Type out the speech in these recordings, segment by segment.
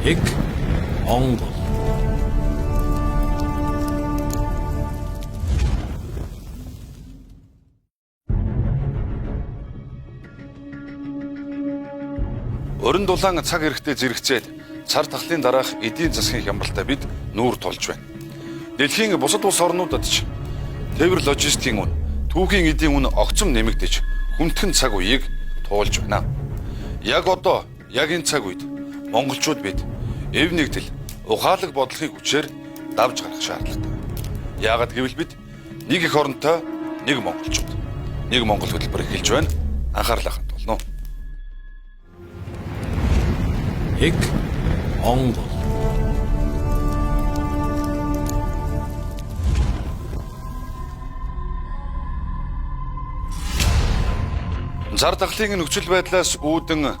Эг Монгол. Өрн дулаан цаг эрэхтэй зэрэгцээд цар тахлын дараах эдийн засгийн хямралтай бид нүүр тулж байна. Дэлхийн бусад улс орнуудад ч тээвэр логистикийн үн, түүхийн эдийн үн огцом нэмэгдэж хүндхэн цаг үеийг туулж байна. Яг одоо, яг энэ цаг үед монголчууд бид эв нэгдэл, ухаалаг бодлогын хүчээр давж гарах шаардлагатай. Яагаад гэвэл бид нэг эх оронтой, нэг монголчууд, нэг монгол хөтөлбөр эхэлж байна. Анхаарлаа хандуулна уу? Эг Монгол. Зар тахлын нөхцөл байдлаас үүдэн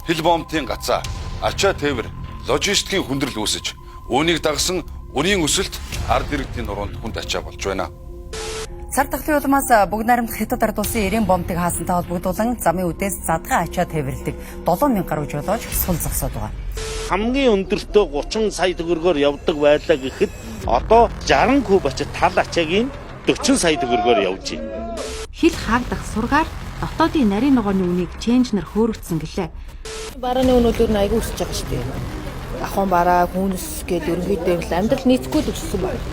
хил бомбын гацаа, ачаа тээвэр, логистикийн хүндрэл үүсэж, үүнийг дагсан үнийн өсөлт ард иргэдийн нуруунд хүнд ачаа болж байна. Цар тахлын улмаас бүгд найрамдах хятад ард улсын 90 бомбыг хаасантай холбогдуулан замын үдээс задгай ачаа тээвэрлдэг 7000 гаруй жолооч сул зогсоод байгаа. Хамгийн өндөртөө 30 сая төгрөгөөр явдаг байлаа гэхэд одоо 60 куб ачаа тал ачаагийн 40 сая төгрөгөөр явж байна. Хил хаагдах сургаар дотоодын нарийн ногооны үнийг ченжнэр хөөрөгдсөн гэлээ. Барааны өнөөлөөр нь айгүй өсөж байгаа шүү дээ. Ахын бараа, хүнс гээд ерөнхийдөө амьдрал нийцгүй өссөн байна.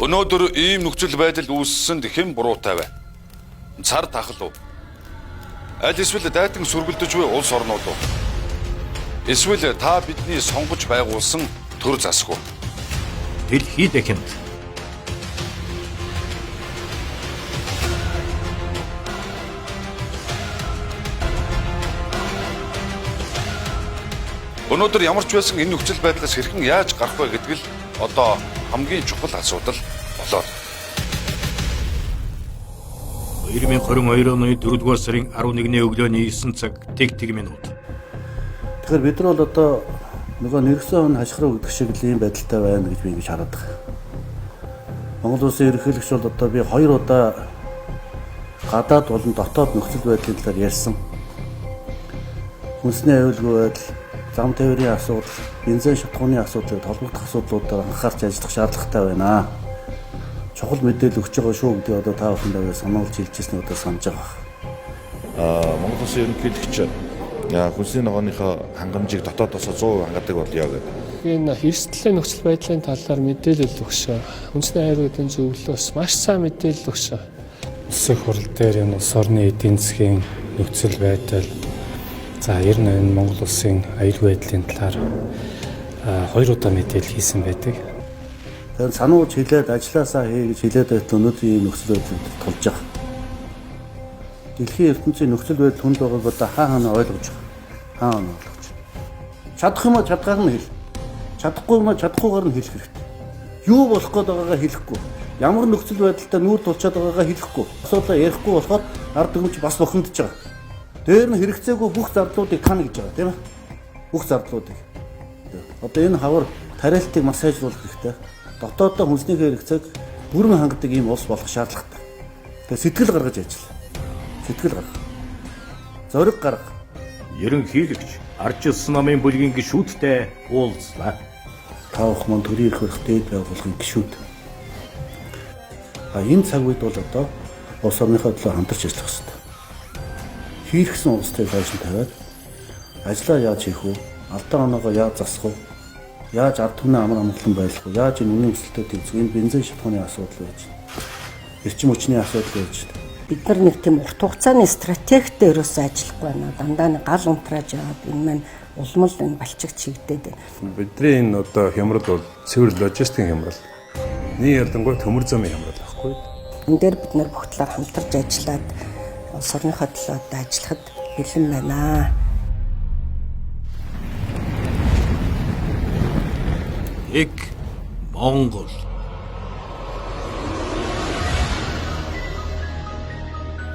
Өнөөдөр ийм нөхцөл байдал үүссэнд хэн буруутай вэ? Цар тахал уу? Аль эсвэл дайтан сүргэлдэж буй улс орнууд уу? Эсвэл та бидний сонгож байгуулсан төр засаг уу? Дэлхийд эхэнд өнөөдөр ямар ч байсан энэ нөхцөл байдлаас хэрхэн яаж гарах вэ гэдэг л одоо хамгийн чухал асуудал болоод. 2022 оны 4-р сарын 11-ний өглөөний 9 цаг тэг минут. Тэгэхээр бид нар бол одоо нөгөө нэрхсэн хашгируу гэдэг шиг л ийм байдалтай байна гэж би ингэж хараад байгаа. Монгол улсын ерөнхийлөгч бол одоо би 2 удаа гадаад болон дотоод нөхцөл байдлын талаар ярьсан. Хүнсний аюулгүй байдал, зам тээврийн асуудал, бензин шатхууны асуудлыг холбогдох асуудлуудаар анхаарч ажиллах шаардлагатай байна. Чухал мэдээлэл өгч байгаа шүү гэдэг одоо та бүхэндээ сануулж хэлжсэний удаа санаж байгаа. Монгол улсын ерөнхийлөгч хүнсний ногооныхоо хангамжийг дотоодоос 100% хангадаг болёо гэдэг. Энэ эрсдлийн нөхцөл байдлын талаар мэдээлэл өгсөн. Хүнсний аюулгүй зөвлөлөөс маш сайн мэдээлэл өгсөн. Улсын хурал дээр энэ улс орны эдийн засгийн нөхцөл байдал, за ер нь энэ Монгол улсын аюулгүй байдлын талаар 2 удаа мэдээлэл хийсэн байдаг. Тэгэхээр санууч хэлээд ажилласаа хий гэж хэлээд байт өнөөдрийн ийм нөхцөл байдлыг тулж байгаа. Дэлхийн ертөнцийн нөхцөл байдал хүнд байгааг одоо хаана ойлгож байгаа. Хаана ойлгож. Чадах юм а чадгаар нь хэл. Чадахгүй юм а чадахгүйгээр нь хэлэх хэрэгтэй. Юу болох гээд байгаагаа хэлэхгүй. Ямар нөхцөл байдалтай нүүр тулчаад байгаагаа хэлэхгүй. Асуудлаа ярихгүй болохоор ард түмч бас бухимдаж байгаа. Дээр нь хэрэгцээгүй бүх зардлуудыг тань гэж байгаа тийм ээ. Бүх зардлуудыг. Одоо энэ хавар тариалтыг маш сайжруулах хэрэгтэй. Дотооддоо хүнсний хэрэгцээг бүрэн хангадаг ийм улс болох шаардлагатай. Тэгээ сэтгэл гаргаж ажиллаа. Сэтгэл гарга. Зориг гарга. Ерөнхийлөгч Арчилсан намын бүлгийн гишүүдтэй уулзлаа. Та бүхэн мөн төрийн эрх барих дээд байгууллагын гишүүд. Энэ цаг үед бол одоо улс орныхоо төлөө хамтарч ажиллах хэрэгтэй. Хийрхсэн улстай байшин тавиад ажлаа яаж хийх вэ? Алдаа оноогоо яаж засах вэ? Яаж ард түмний амар амгалан байлгах вэ? Яаж энэ үнийн өсөлтөд тэмцэх энэ бензин шатхууны асуудал байж байна. Эрчим хүчний асуудал байж байна. Бид нар нэг тийм урт хугацааны стратегтэй ерөөсөө ажиллахгүй байна. Дандаа нэг гал унтрааж яваад энэ маань улмал энэ балчигт чигдээд байна. Бидний энэ одоо хямрал бол цэвэр логистикийн хямрал. Нэг ялангуяа төмөр замын хямрал байхгүй. Энэ дээр бид нар бүх талаар хамтарч ажиллаад улс орныхоо төлөө ажиллахад бэлэн байна. Эг Монгол.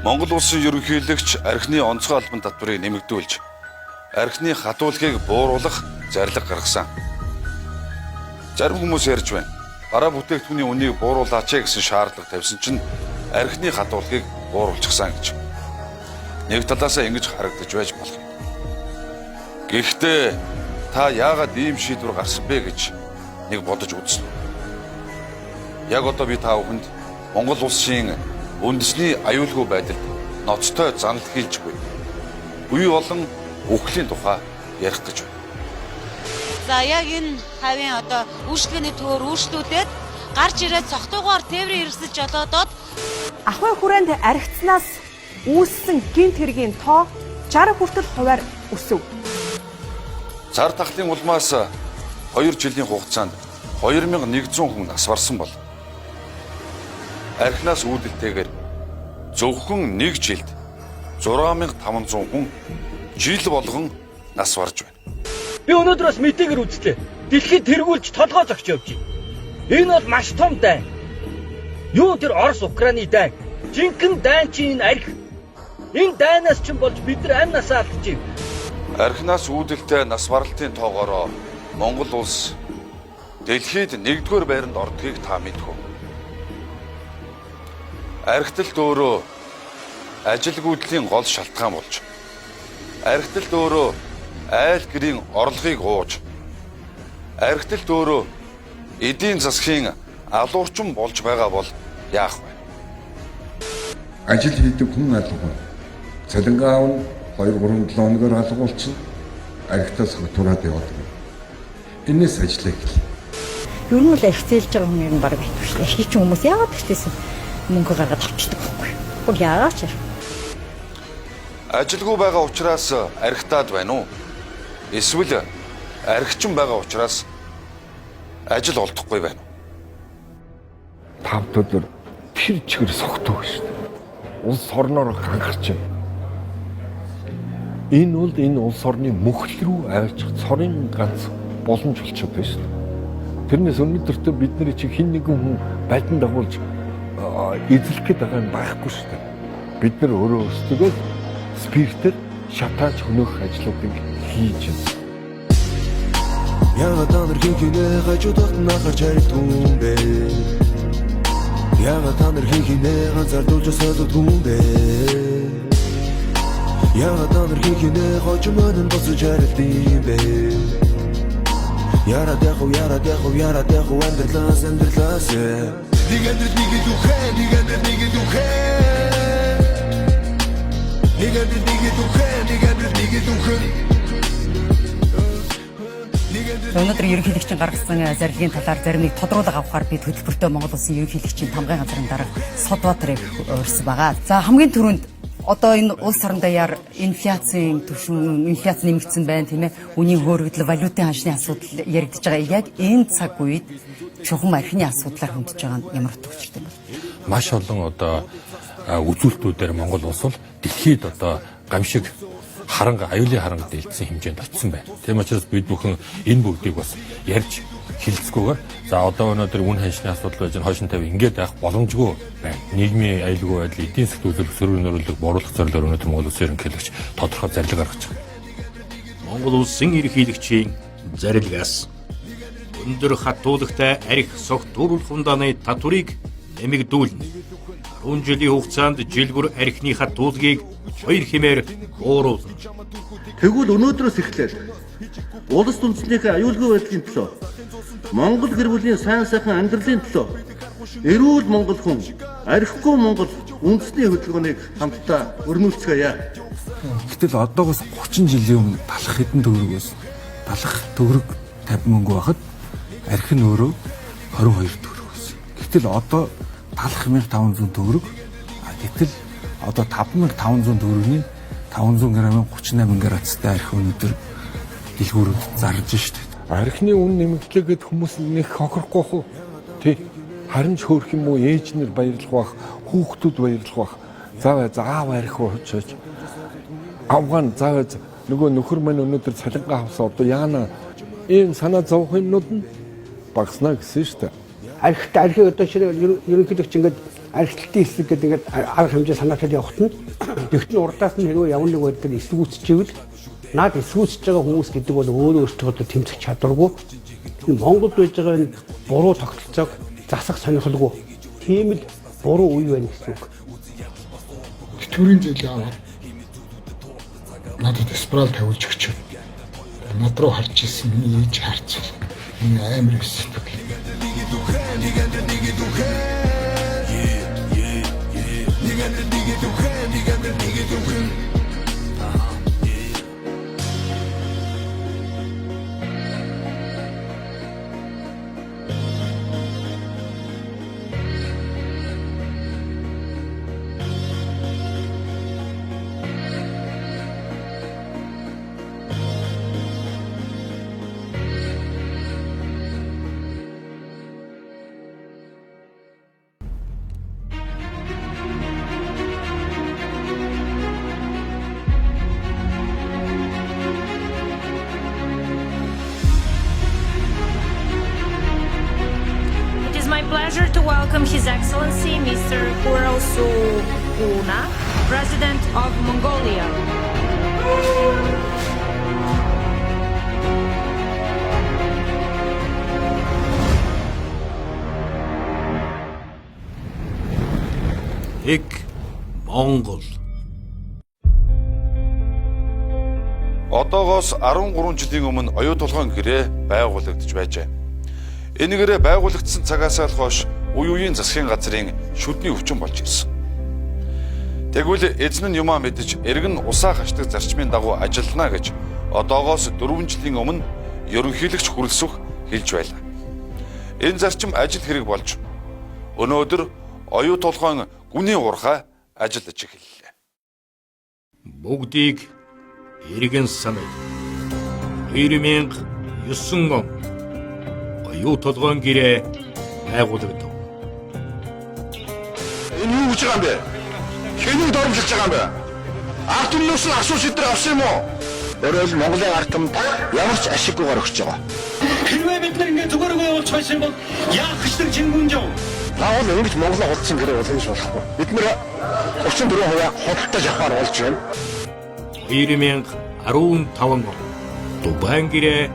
Монгол улсын ерөнхийлөгч архины онцгой албан татварыг нэмэгдүүлж, архины хатуулгыг бууруулах зарлиг гаргасан. Зарим хүмүүс ярьж байна. Бараа бүтээгдэхүүний үнийг бууруулаач гэсэн шаардлага тавьсан чинь архины хатуулгыг бууруулчихсан гэж. Нэг талаасаа ингэж харагдаж байж болох юм. Гэхдээ та яагаад ийм шийдвэр гарсан бэ гэж нэг бодож үзсэн. Яг одоо би та бүхэнд Монгол улсын үндэсний аюулгүй байдалд ноцтой занал хийлж буй. Үе болон өхлийн тухай ярих гэж байна. За яг энэ хавийн одоо үйлчлэгээний төвөр үйлчлүүдээд гарч ирээд цогтойгоор тээврийн эрсэж жолоодод Ахуй хүрээнд архицнаас үүссэн гинт хэргийн тоо 60 хүртэл хувиар өсөв. Цар тахлын улмаас 2 жилийн хугацаанд 2100 хүн нас барсан бол архинаас үүдэлтэйгээр зөвхөн 1 жилд 6500 хүн жил болгон нас барж байна. Би өнөөдөр бас мэдээгээр үзлээ. Дэлхийд тэргүүлж толгой зогч явж байна. Энэ бол маш том дайн. Юу тэр Орос Украины дайн. Жинхэнэ дайн чинь энэ арх. Энэ дайнаас чинь болж бид нар амь насаа алдаж байна. Архинаас үүдэлтэй нас баралтын тоогоороо Монгол улс дэлхийд 1-р байранд ордгийг та мэдэх үү? Архитэлт өөрөө ажилгүйдлийн гол шалтгаан болж, архитэлт өөрөө айл гэрийн орлогыг ууж, архитэлт өөрөө эдийн засгийн алуурчин болж байгаа бол яах вэ? Ажил хийдэг хүн алга. Цалингаа авна 2-3-7 хоногор алга болчихно. Архитаас тураад яваад. Энэс ажиллаа гэл. Юу нь л архицээлж байгаа хүн юм баг байдаг шүү дээ. Хийч хүмүүс яагаад гэжсэн мөнгө гаргаад авчдаг байхгүй. Гол яагаад ч. Ажилгүй байгаа учраас архитаад байна уу? Эсвэл архичин байгаа учраас ажил олдохгүй байна уу? 5 өдөр тэр чигээр согтуу шүү дээ. Улс орноор хангарч байна. Энэ бол энэ улс орны мөхөл рүү авчих цорын ганц боломж болчиход байна шүү дээ. Тэрнээс өнөөдөртөө бидний чи хин нэгэн хүн бальдан дагуулж эзлэх гээд байгаа юм байхгүй шүү дээ. Бид нар өөрөө өөрсдөө спиртээр шатааж хөнөөх ажлуудыг хийж байна. Яагаад та нар хинхинэ хажуудад нахарч харагдсан бэ? Яагаад та нар хинхинэ ганцаардуулж содод хүн бэ? Яагаад та нар хинхинэ хожимод босож харагдсан бэ? Яагаад яхав амьдралаас нэг амьдрал нэг духэ Өнөөдөр ерөнхийлөгчийн гаргасан зарилгын талаар зарим нэг тодруулга авахаар бид хөтөлбөртөө Монгол Улсын ерөнхийлөгчийн тамгын газрын дарга Содбаатарыг урьсан байгаа. За хамгийн түрүүнд одоо энэ улс орон даяар инфляцийн түвшин, инфляц нэмэгдсэн байна тийм ээ. Үнийн хөөргөдөл, валютын ханшны асуудал яригдж байгаа. Яг энэ цаг үед чухам архины асуудлаар хөндөж байгаа нь ямар утгатай юм бэ? Маш олон одоо үзүүлэлтүүдээр Монгол улс бол дэлхийд одоо гамшиг харанга, аюулын харанга дэлгэсэн хэмжээнд очсон байна. Тийм учраас бид бүхэн энэ бүгдийг бас ярьж хилцгүүгээр за одоо өнөөдөр үн ханшны асуудал байж хойшин тавь ингээд байх боломжгүй байна. Нийгмийн аюулгүй байдал, эдийн засгийн төлөв сөрөг нөрөлдөг бууруулах зорилгоор өнөөдөр Монгол Улсын ерөнхийлөгч тодорхой зарлиг гаргаж байгаа. Монгол Улсын ерөнхийлөгчийн зарилгаас өндөр хатуулагтай арх согт дүүрүүлэх ундааны татварыг нэмэгдүүлнэ. 10 жилийн хугацаанд жилгүр архины хатуулгийг 2 хэмээр бууруулна. Тэгвэл өнөөдрөөс эхлээд улс үндэстнийхээ аюулгүй байдлын төлөө, Монгол гэр бүлийн сайн сайхан амьдралын төлөө эрүүл Монгол хүн, архигүй Монгол үндэсний хөдөлгөөнийг хамтдаа өрнүүлцгээе. Гэтэл одоогоос 30 жилийн өмнө талах хэдэн төгрөгөөс талах төгрөг 50 мөнгө байхад архи нь өөрөө 22 төгрөг байсан. Гэтэл одоо талах 1500 төгрөг. Гэтэл одоо 5500 төгрөгийн 500 грамын 38 градустай архи өнөдөр дэлгүүрүүд зарж штэ. Архины үн нэмэгдлээгээд хүмүүс нэг хохирохгүй хөө. Тий. Харин ч хөөх юм уу ээж нэр баярлах бах, хүүхдүүд баярлах бах. Заав архи очиж. Авган заав нөгөө нөхөр маань өнөөдөр цалингаа авсан одоо яана ийм санаа зовх юмнууд нь багснаа гэсэн штэ. Архи одоо ерөнхийлөгч ингээд архитектийн хэсэг гэдэг ингээд арга хэмжээ санаатай явахт нь тэгтэн урдаас нь хэрвээ явна нэг байдлаар эсвүүцчихвэл наад эсвүүцэж байгаа хүмүүс гэдэг бол өөрөө өөртөө тэмцэх чадваргүй. Монголд байж байгаа энэ буруу тогтолцоог засах сонирхолгүй. Тийм л буруу үе байна гэсэн үг. Тэтгэврийн зээл аваад надад спираль тавьж өгч. над руу харж ирсэн миний ээж харж энэ амар өсөж It is my pleasure to welcome His Excellency Mr. Khurelsukh-Una, President of Mongolia. Их Монгол. Одоогоос 13 жилийн өмнө оюу толгойн гэрээ байгуулагдаж байжээ. Энэ гэрээ байгуулагдсан цагаас хойш үе үеийн засгийн газрын шүдний өвчин болж ирсэн. Тэгвэл эзэн нь юмаа мэдж эргэн усаа хашдаг зарчмын дагуу ажиллана гэж одоогоос 4 жилийн өмнө ерөнхийлөгч Хүрэлцүх хэлж байлаа. Энэ зарчим ажил хэрэг болж өнөөдөр оюу толгойн гүний урхаа ажиллаж эхэллээ. Бүгдийг эргэн санаа. 2009 он оюу толгойн гэрээ байгуулагдав. Энэ юу гэж байгаа юм бэ? Хэнийг дормжилж байгаа юм бэ? Ард түмнээс нь асууж идэр авсан юм уу? Өөрөөр Монголын ард түмэнд ямар ч ашиггүйгээр өгч байгаа. Хэрвээ бид нар ингэ зүгээр явуулж байсан бол яах гэж тэр чингүнж яв? Наавал ингэж Монголоо холдсон гэрээ болох юм болохгүй. Бид нэр 34% хөдөлтөж авахар болж байна. 2015 он Дубайн гэрээ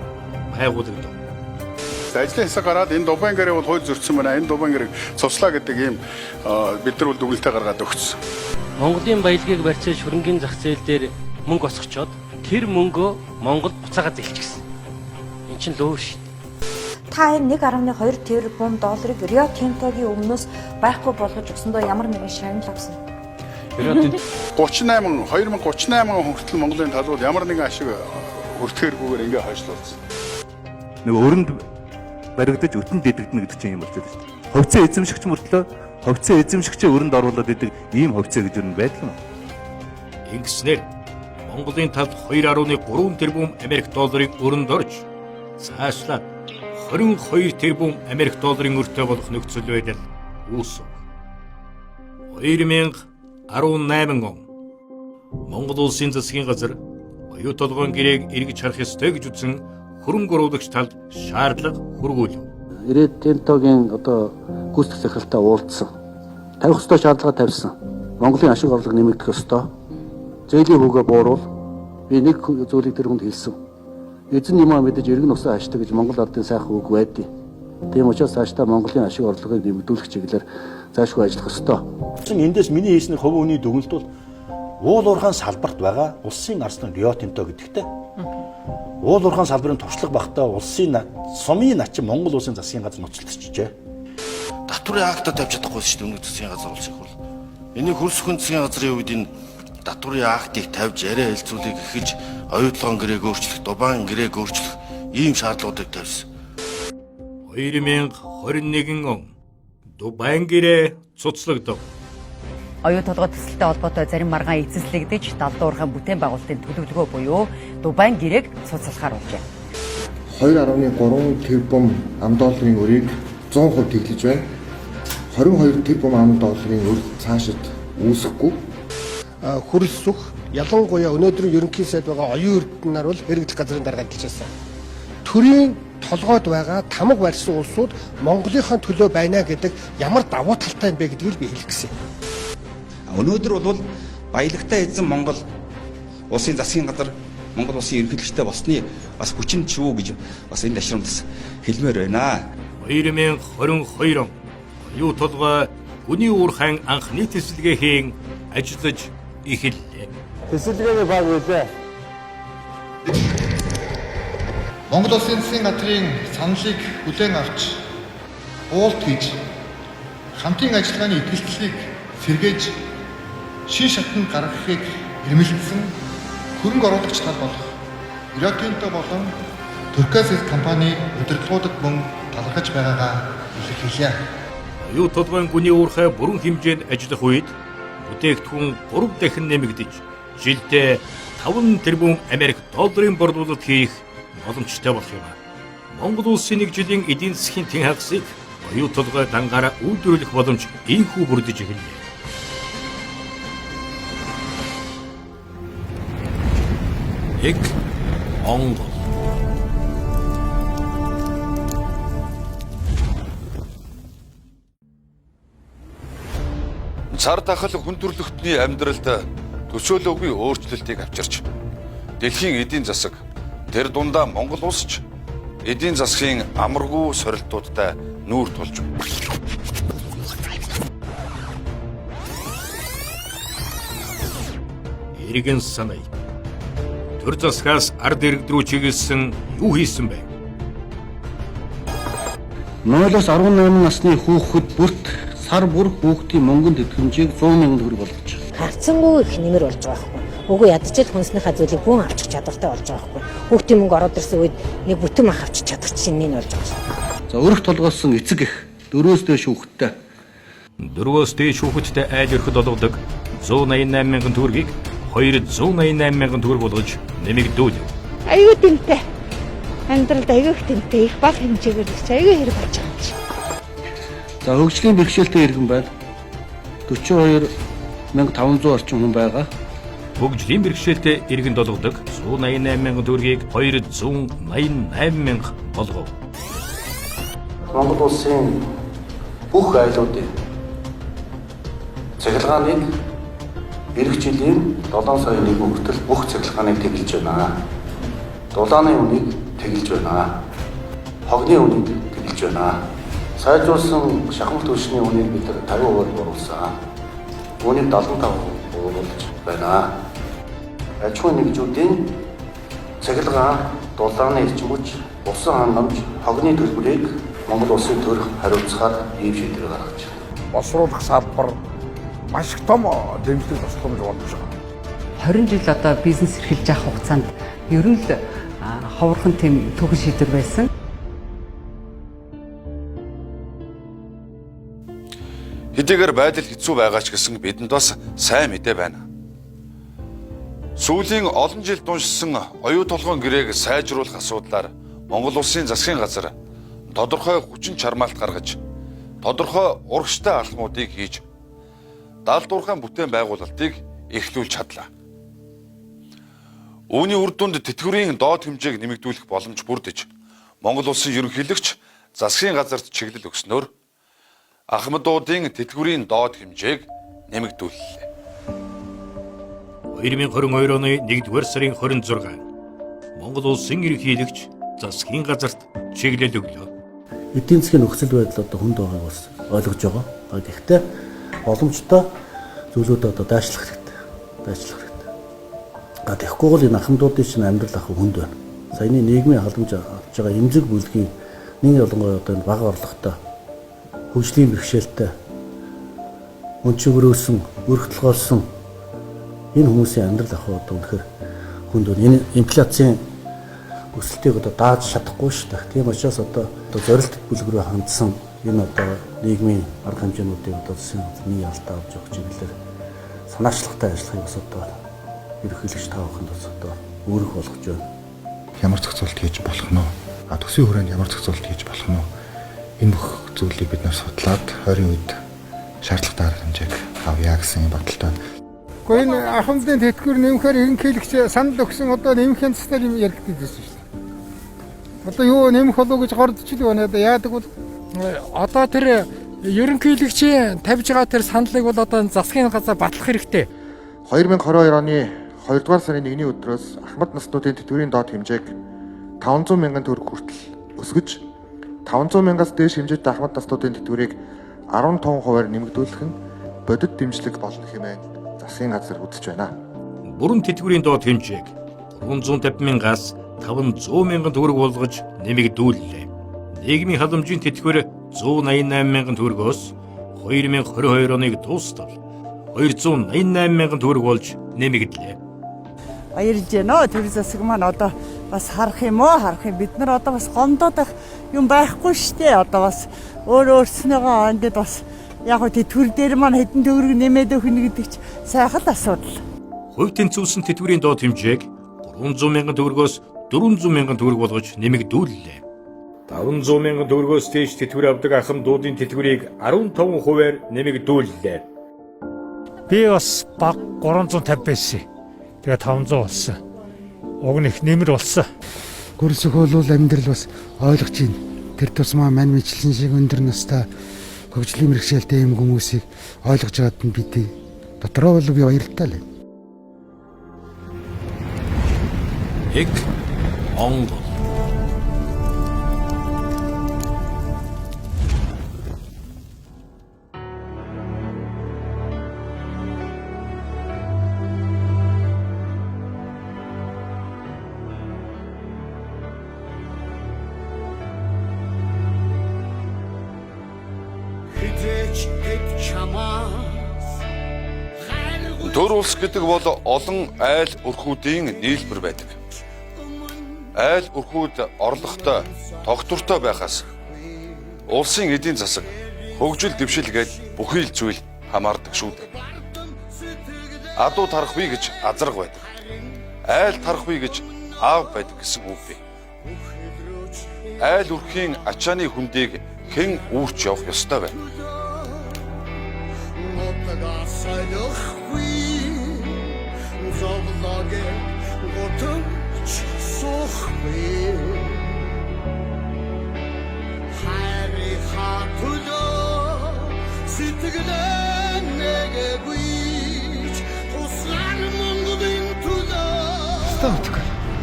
байгуулагдав. Ажлын хэсэг гараад энэ Дубайн гэрээ бол хууль зөрчсөн байна. Энэ Дубайн гэрээг цуслаа гэдэг ийм бид нар бол дүгнэлтээ гаргаад өгсөн. Монголын баялагийг барьцааж хөрөнгөний зах зээл дээр мөнгө осгочоод тэр мөнгөө Монгол буцаага зээлчихсэн. Энд чинь лөө шүү. Та энэ 1.2 тэрбум долларыг Рио Тинтогийн өмнөөс байхгүй болгож өгсөндөө ямар нэгэн шагнал авсан. 2038 хүртэл Монголын тал бол ямар нэгэн ашиг хүртэхэргүйгээр ингээ хойшлуулсан. Нөгөө өрөнд баригдаж өтөнд дидэгдэнэ гэдэг чинь юм болж байна шүү дээ. Ховцоо эзэмшигч мөртлөө ховцоо эзэмшигчээ өрөнд оруулаад идэг ийм ховцоо гэж юу байдаг юм. Ингэснээр Монголын тал 2.3 тэрбум Америк долларын өрөнд орж цаашлаад 22 тэрбум Америк долларын өртөө болох нөхцөл байдал үүсв. 2018 он Монгол улсын засгийн газар оюу толгойн гэрээг эргэж харах ёстой гэж үзсэн хөрөнгө оруулагч талд шаардлага хүргүүлв. Ирээд Тинтогийн одоо гүйцэтгэх захиралтай уулзсан. Тавих ёстой шаардлага тавьсан. Монголын ашиг орлого нэмэгдэх ёстой. Зээлийн хүүгээ бууруул. Би нэг зүйлийг тэр хүнд хэлсэн. Эзэн юмаа мэдэж эргэн усаа хашдаг гэж Монгол ардын сайхан үг байдیں۔ Тийм учраас цаашдаа Монголын ашиг орлогыг нэмэгдүүлэх чиглэлээр заашгүй ажиллах ёстой. Эндээс миний хийсний хувь үний дүгнэлт бол уул уурхайн салбарт байгаа улсын арслан Рио Тинто гэдэгтэй. Уул уурхайн салбарын туршлага багтаа улсын сумын начин Монгол улсын засгийн газар ноцолдчихжээ. Татварын актад тавьж чадахгүй шүү дээ өмнөд засгийн газар улс их бол. Энийг хөрсгөн засгийн газрын үед энэ татварын актыг тавьж яриа хэлцүүлэх гэж оюу толгойн гэрээг өөрчлөх, Дубайн гэрээг өөрчлөх ийм шаардлагуудыг тавьсан. 2021 он Дубайн гэрээ цуцлагдав. Оюу толгой төсөлтэй холбоотой зарим маргаан эзэслэгдэж далдуурхан бүтээн байгуулалтын төлөвлөгөө буюу Дубайн гэрээг цуцлахаар болжээ. 2.3 тэрбум ам долларын өрийг 100% тэглэж байна. 22 тэрбум ам долларын өр цаашид үүсэхгүй. Хүрэлцүх ялангуяа өнөөдрийн ерөнхий сайд байгаа оюун эрдэнэ нар бол хэрэглэх газрын дарга ажиллажсэн. Төрийн толгойд байгаа тамга барьсан улсууд Монголынхаа төлөө байна гэдэг ямар давуу талтай юм бэ гэдгийг би хэлэх гэсэн. Өнөөдөр бол баялагтай эзэн Монгол улсын засгийн газар Монгол улсын ерөнхийлөгчтэй болсны бас хүчин шүү гэж бас энэ ташрамдас хэлмээр байна. 2022 он оюу толгой гүний уурхайн анхны тэсэлгээхийн ажиллаж эхэллээ. Тэсэлгээний баг үлээ. Монгол Улсын засгийн газрын саналыг хүлээн авч уулт хийж хамтын ажиллагааны итгэлцлийг сэргээж шин шатнд гаргахыг эрмэлзсэн хөрөнгө оруулагч тал болох Rio Tinto болон Turquoise компани удирдлагуудад мөн талархаж байгаагаа илэрхийлье. Оюу толгойн гүний уурхай бүрэн хэмжээнд ажиллах үед бүтээгдэхүүн 3 дахин нэмэгдэж жилдээ 5 тэрбум Америк долларын борлуулалт хийх боломжтой болох юм. Монгол улсын 1 жилийн эдийн засгийн тэн хагасыг оюу толгой дангаараа үйлдвэрлэх боломж ийхүү бүрдэж эхэллээ. Эк Монгол. Цар тахал хүн төрлөختний амьдралд төсөөлөөгүй өөрчлөлтийг авчирч дэлхийн эдийн засаг тэр дундаа Монгол улс ч эдийн засгийн амаргүй сорилтуудтай нүүр тулж байна. Иргэн санаа. Төр засгаас ард иргэд рүү чиглэсэн юу хийсэн бэ? 0-18 насны хүүхэд бүрт сар бүр хүүхдийн мөнгөнд тэтгэмжийг 100,000 төгрөг болгож байна. Харцангуй их нэмэр болж байгаа хгүй. Үгүй ядчил хүнснийхээ зүйлийг бүхэн авчих чадвартай болж байгаа хгүй. Хүүхдийн мөнгө ороод ирсэн үед нэг бүтэн мах авчих чадвар чинь энэ болж байгаа. За өрх толгойлсон эцэг их 4-өөс дээш хүүхэдтэй. 4-өөс дээш хүүхэдтэй айл өрхөд олгодог 188,000 төгрөгийг 288,000 төгрөг болгож нэмэгдүүлв. Аюу тэмтэй. Амьдралд аюу тэмтэй их бага хэмжээгээр их аюу хэрэг болж байгаа юм чи. За хөгжлийн бэрхшээлтэй иргэн байна. 42,500 орчим хүн байгаа. Хөгжлийн бэрхшээлтэй иргэнд олгодог 188,000 төгрөгийг 288,000 болгов. Монгол улсын бүх айлуудын цахилгааныг эх жилийн 7 сарын 1 хүртэл бүх цахилгааныг тэглэж байна. Дулааны үнийг тэглэж байна. Хогны үнийг тэглэж байна. Сайжруулсан шахмат түвшний үнийг бид 50% боруулсан. Үүнийг 75% бууруулж байна. Аж ахуйн нэгжүүдийн цахилгаан, дулааны эрчимч, усан хангамж, хогны төлбөрийг Монгол улсын төр хариуцахаар ийм шийдвэр гаргаж байна. Боловсруулах салбар маш их том дэмжлэг тусламж болж байгаа. 20 жил одоо бизнес эрхэлж авах хугацаанд ер нь л ховорхон тийм төгс шийдвэр байсан. Хэдийгээр байдал хэцүү байгаа ч гэсэн бидэнд бас сайн мэдээ байна. Сүүлийн олон жил дуншсан оюу толгойн гэрээг сайжруулах асуудлаар Монгол улсын засгийн газар тодорхой хүчин чармаалт гаргаж, тодорхой урагштай алхмуудыг хийж, даалдуурхан бүтээн байгуулалтыг эхлүүлж чадлаа. Үүний үр дүнд тэтгэврийн доод хэмжээг нэмэгдүүлэх боломж бүрдэж, Монгол улсын ерөнхийлөгч засгийн газарт чиглэл өгснөөр ахмадуудын тэтгэврийн доод хэмжээг нэмэгдүүллээ. 2022 оны 1-р сарын 26 Монгол улсын ерөнхийлөгч засгийн газарт чиглэл өглөө. Эдийн засгийн нөхцөл байдал одоо хүнд байгааг бас ойлгож байгаа. Гэхдээ боломжтой зүйлүүд одоо дайшлах хэрэгтэй. Тэгэхгүй бол энэ ахмадуудын чинь амьдрал ах хүнд байна. Саяны нийгмийн халамж авч байгаа эмзэг бүлгийн нэг ялангуяа одоо энэ бага орлоготой хөгжлийн бэрхшээлтэй өнчигрөөсөн, өргөтлгөөлсөн энэ хүмүүсийн амьдрал ах одоо үнэхээр хүнд байна. Энэ инфляцийн өсөлтийг одоо дааж чадахгүй шүү дээ. Тийм учраас одоо зорилт бүлэг рүү хандсан энэ одоо нийгмийн арга хэмжээнүүдийг одоо засгийн алдаа авч явах чиглэлээр санаачлагтай ажиллахыг бас одоо ерөнхийлөгч таахын бас одоо өөрөх болгож байна. Ямар зохицуулт хийж болох нь вэ? Төсвийн хүрээнд ямар зохицуулт хийж болох нь вэ? Энэ бүх зүйлийг бид нар судлаад 20 үед шаардлагатай арга хэмжээг авъя гэсэн бодолтой байна. Гэхдээ энэ ахмадын тэтгэвэр нэмэхээр ерөнхийлөгч санал өгсөн одоо нэмэхийн цэцээр юм яригддаг байсан шүү дээ. Одоо юу нэмэх болов гэж гордож л байна. Яадаг бол одоо тэр ерөнхийлөгчийн тавьж байгаа тэр саналыг бол одоо засгийн газар батлах хэрэгтэй. 2022 оны 2-р сарын 1-ний өдрөөс ахмад наснуудын тэтгэврийн доод хэмжээг 500,000 төгрөг хүртэл өсгөж 500,000-аас дээш хэмжээтэй ахмад наснуудын тэтгэврийг 15%-аар нэмэгдүүлэх нь бодит дэмжлэг болно хэмээн засгийн газар үзэж байна. Бүрэн тэтгэврийн доод хэмжээг 350,000-аас 500 мянган төгрөг болгож нэмэгдүүллээ. Нийгмийн халамжийн тэтгэвэр 188 мянган төгрөгөөс 2022 оныг дуустал 288 мянган төгрөг болж нэмэгдлээ. Баярлж байна. Төр засаг маань одоо бас харах юм бид нар одоо бас гомдоод юм байхгүй штэ. Одоо бас өөрснөөгөө ингээд бас яг үгүй төр дээр маань хэдэн төгрөг нэмээд өгнө гэдэг чи сайхан асуудал. Хувь тэнцвэрсэн тэтгэврийн доод хэмжээг 300 мянган төгрөгөөс 400 мянган төгрөг болгож нэмэгдүүллээ. 500 мянган төгрөгөөс дээш тэтгэвэр авдаг ахын дуудын тэтгэврийг 15%-аар нэмэгдүүллээ. Би бас баг 350 байсан. Тэгээ 500 болсон. Уг нь их нэмэр болсон. Гүрсэх бол амьдрал бас ойлгож байна. Тэр тусмаа мань мэдлэн шиг өндөр настай хөгжлийн мэргэжилтэй юм хүмүүсийг ойлгож байгаад нь бид дотроо бол би баяртай л. Эк Монгол. Төр улс гэдэг бол олон айл өрхүүдийн нийлбэр байдаг. Айл өрхүүд орлоготой, тогтвортой байхаас улсын эдийн засаг, хөгжил дэвшилгээд бүхий л зүйл хамаардаг шүү дээ. Адуу тарахгүй гэж азраг байдаг. Айл тарахгүй гэж аав байдаг гэсэн үг бий. Айл өрхийн ачааны хүндийг хэн үүрч явах ёстой вэ?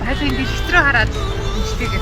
Хайр бэлгэрөө хараад инжтэйгээ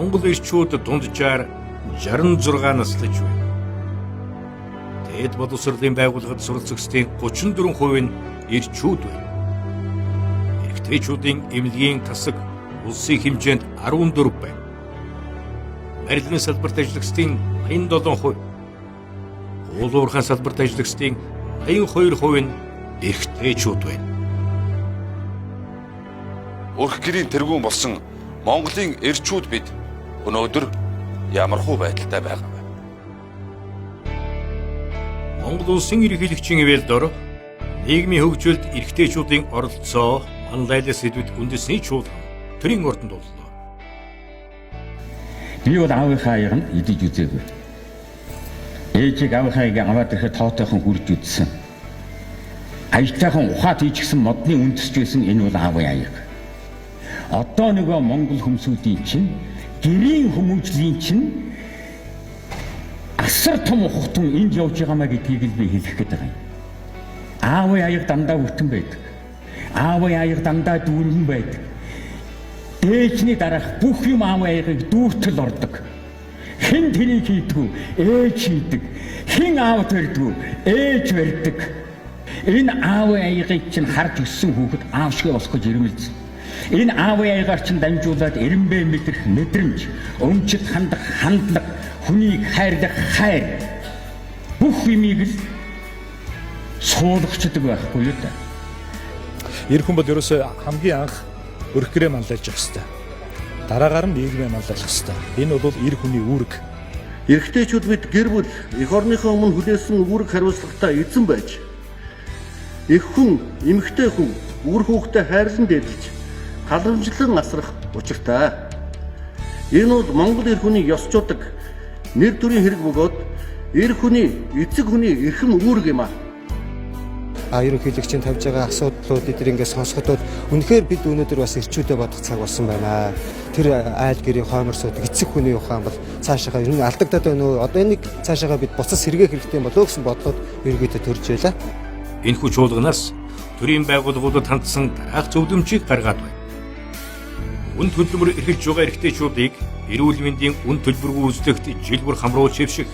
Монгол ирчүүд дунджаар 66 наслаж байна. Дээд боловсролын байгууллагад суралцагчдын 34% нь ирчүүд байна. Эрэгтэйчүүдийн эмнэлгийн тасаг улсын хэмжээнд 14 байна. Барилгын салбарт ажиллагчдын 87%, уулуурхайн салбарт ажиллагчдын 82% нь эрэгтэйчүүд байна. Өрх гэрийн тэргүүн болсон Монголын ирчүүд бид өнөөдөр ямар хуу байдалтай байгаа вэ? Монгол улсын ерөнхийлөгчийн ивэл дор нийгмийн хөгжилд эрэгтэйчүүдийн оролцоо манлайлал сэдвүүд үндэсний чуулган төрийн ордонд боллоо. Би бол аавынхаа аяг нь идэж үзээгүй. Ээжийг аавынхаа аяг аваад ирэхэд тоотойхон хүрж үзсэн. Аялтайхан ухаат хийчихсэн модны үндэсч байсан энэ бол аавын аяг. Одоо нөгөө Монгол хүмүүсийн чинь гэрийн хүмүүжлийн чинь асар том ухтун энд явж байгаамаа гэдгийг л би хэлэх гээд байгаа юм. Аавын аяг дандаа бүтэн байдаг. Аавын аяг дандаа дүүрэн байдаг. Дээжний дараах бүх юм аавын аягыг дүүртэл ордог. Хэн тэрийг хийдгүү? Ээж хийдэг. Хэн аавд барьдгүү? Ээж барьдаг. Энэ аавын аягыг чинь харж өссөн хүүхэд аав шиг болох гэж ирмэлзэн. Энэ аавын аягаар чинь дамжуулаад эренбэ мэдрэх мэдрэмж, өмчөд хандах хандлага, хүнийг хайрлах хайр бүх юмыг л суулгачдаг байхгүй юу та. Эр хүн бол ерөөсөө хамгийн анх өрх гэрээ манлайлж явах хэрэгтэй. Дараагаар нь нийгмээ манлайлах хэрэгтэй. Энэ бол эр хүний үүрэг. Эрэгтэйчүүд бид гэр бүл эх орныхоо өмнө хүлээсэн үүрэг хариуцлагатай эзэн байж эх хүн, эмэгтэй хүн үр хүүхдээ хайрлан дээдлж халамжлан асрах учиртай. Энэ бол Монгол эр хүний ёсчуудаг нэр төрийн хэрэг бөгөөд эр хүний эцэг хүний эрхэм үүрэг юм аа. ерөнхийлөгчийн тавьж байгаа асуудлууд эдгээр ингээд сонсгодод үнэхээр бид өнөөдөр бас эрчүүдээ бодох цаг болсон байна. Тэр айл гэрийн хооморсууд эцэг хүний ухаан бол цаашаага ер нь алдагдаад байна уу? Одоо энийг цаашаага бид буцаж сэргээх хэрэгтэй болоо гэсэн бодлоод ерөнхийдөө төрж байла. Энэхүү чуулганаас төрийн байгууллагуудад хандсан дараах зөвлөмжийг гаргаад байна. Үн төлбөр эрхэлж байгаа эрэгтэйчүүдийг эрүүл мэндийн үн төлбөргүй үзлэгт жил бүр хамруулж хэвших,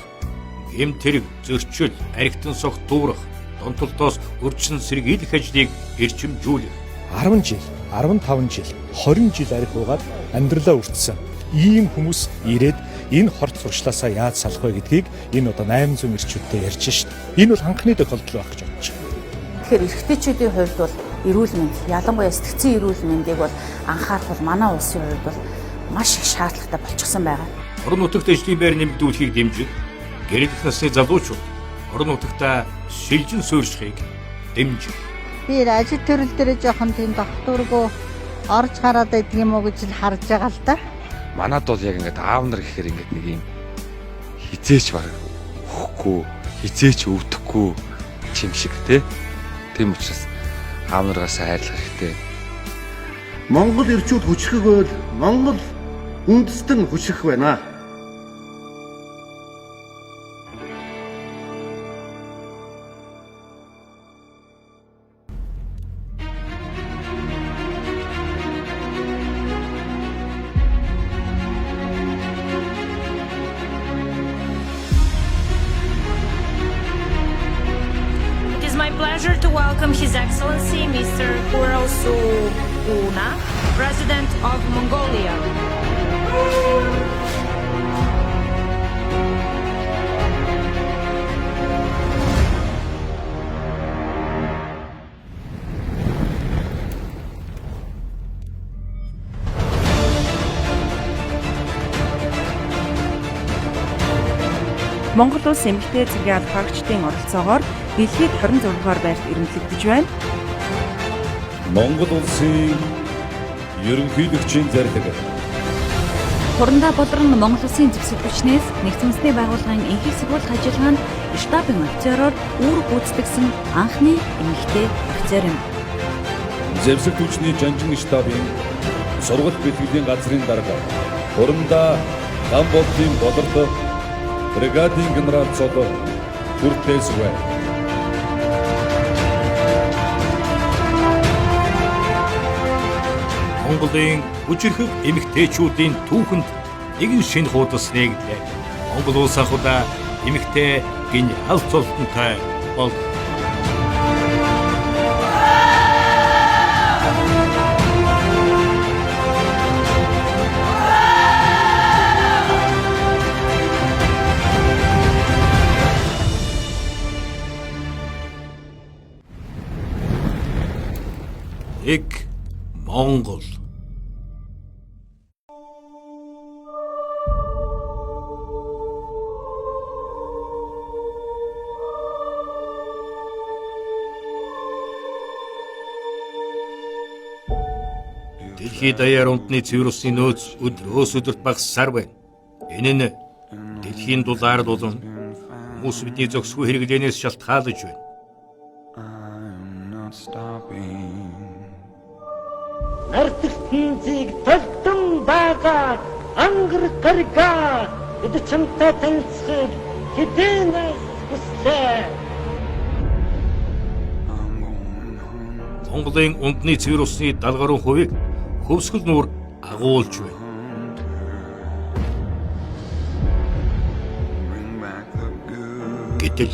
эм тэрэг, зөрчил, архитан согт дуурах, донтолтоос өрчин сэргийлэх ажлыг эрчимжүүлэх. 10 жил, 15 жил, 20 жил арх угаад амьдралаа үрдсэн ийм хүмүүс ирээд энэ хорт сурчлаасаа яаж салах вэ гэдгийг энэ одоо 800 эрчүүдтэй ярьж шít. Энэ бол анхны тохиолдол байх гэж бодож байна. Тэгэхээр эрэгтэйчүүдийн хувьд бол эрүүл мэнд, ялангуяа сэтгцийн эрүүл мэндийг бол анхаарах бол манай улсын хувьд бол маш их шаардлагатай болчихсон байгаа. Орон нутагт ажлын байр нэмэгдүүлэхийг дэмжих, гэрэлх насны залуучууд орон нутагтаа шилжин суурьшихыг дэмжих. Би ажил төрөл дээр жоохон тийм докторгүй орж гараад байдаг юм уу гэж харж байгаа л да. Манад бол яг ингээд аав нар гэхээр ингээд нэг юм хизээч баг өгөхгүй, хизээч өвдөхгүй чим шиг тийм учраас аав нараас хайрлах хэрэгтэй. Монгол ирчүүд хүчрэх бол Монгол үндэстэн хүчрэх байна. It is my pleasure to welcome His Excellency Mr. Kurosukuna, President of Mongolia. Монгол улс эмэгтэй цэргийн албаагчдын оролцоогоор дэлхийд 26 дугаар байрт ирэмтлэгдэж байна. Монгол улсын ерөнхийлөгчийн зарилэг. Хурандаа болрон Монгол улсын зэвсэг хүчнээс нэгдсэн үндэсний байгууллагын энхийг сэгүүлэх ажиллагаанд штабын офицероор үүрэг гүйцэтгэсэн анхны эмэгтэй офицер юм. Зэвсэг хүчний жанжин штабын сургалт бэлтгэлийн газрын дарга хурандаа ган болтын болордо бригадын генерал Цодо Хүртэсвэ. Монголын хүчирхэг эмэгтэйчүүдийн түүхэнд нэгэн шинэ хуудас нэгдлээ. Монгол улс анхудаа эмэгтэй генерал цолтонтой бол. Эк Монгол. Дэлхийд даяар унтны цэвэр усны нөөц өдрөөс өдөрт багассаар байна. Энэ нь дэлхийн дулаар болон хүмүүс бидний зохисгүй хэрэглэнээс шалтгаалж байна. Артистинцийг тогтон байгаа ангар гарга эдчэнтэй танилцахыг хэдийнэ хүслээ. Монголын унтны цэвэр усны 70% хөвсгөл нуур агуулж байна. Гэтэл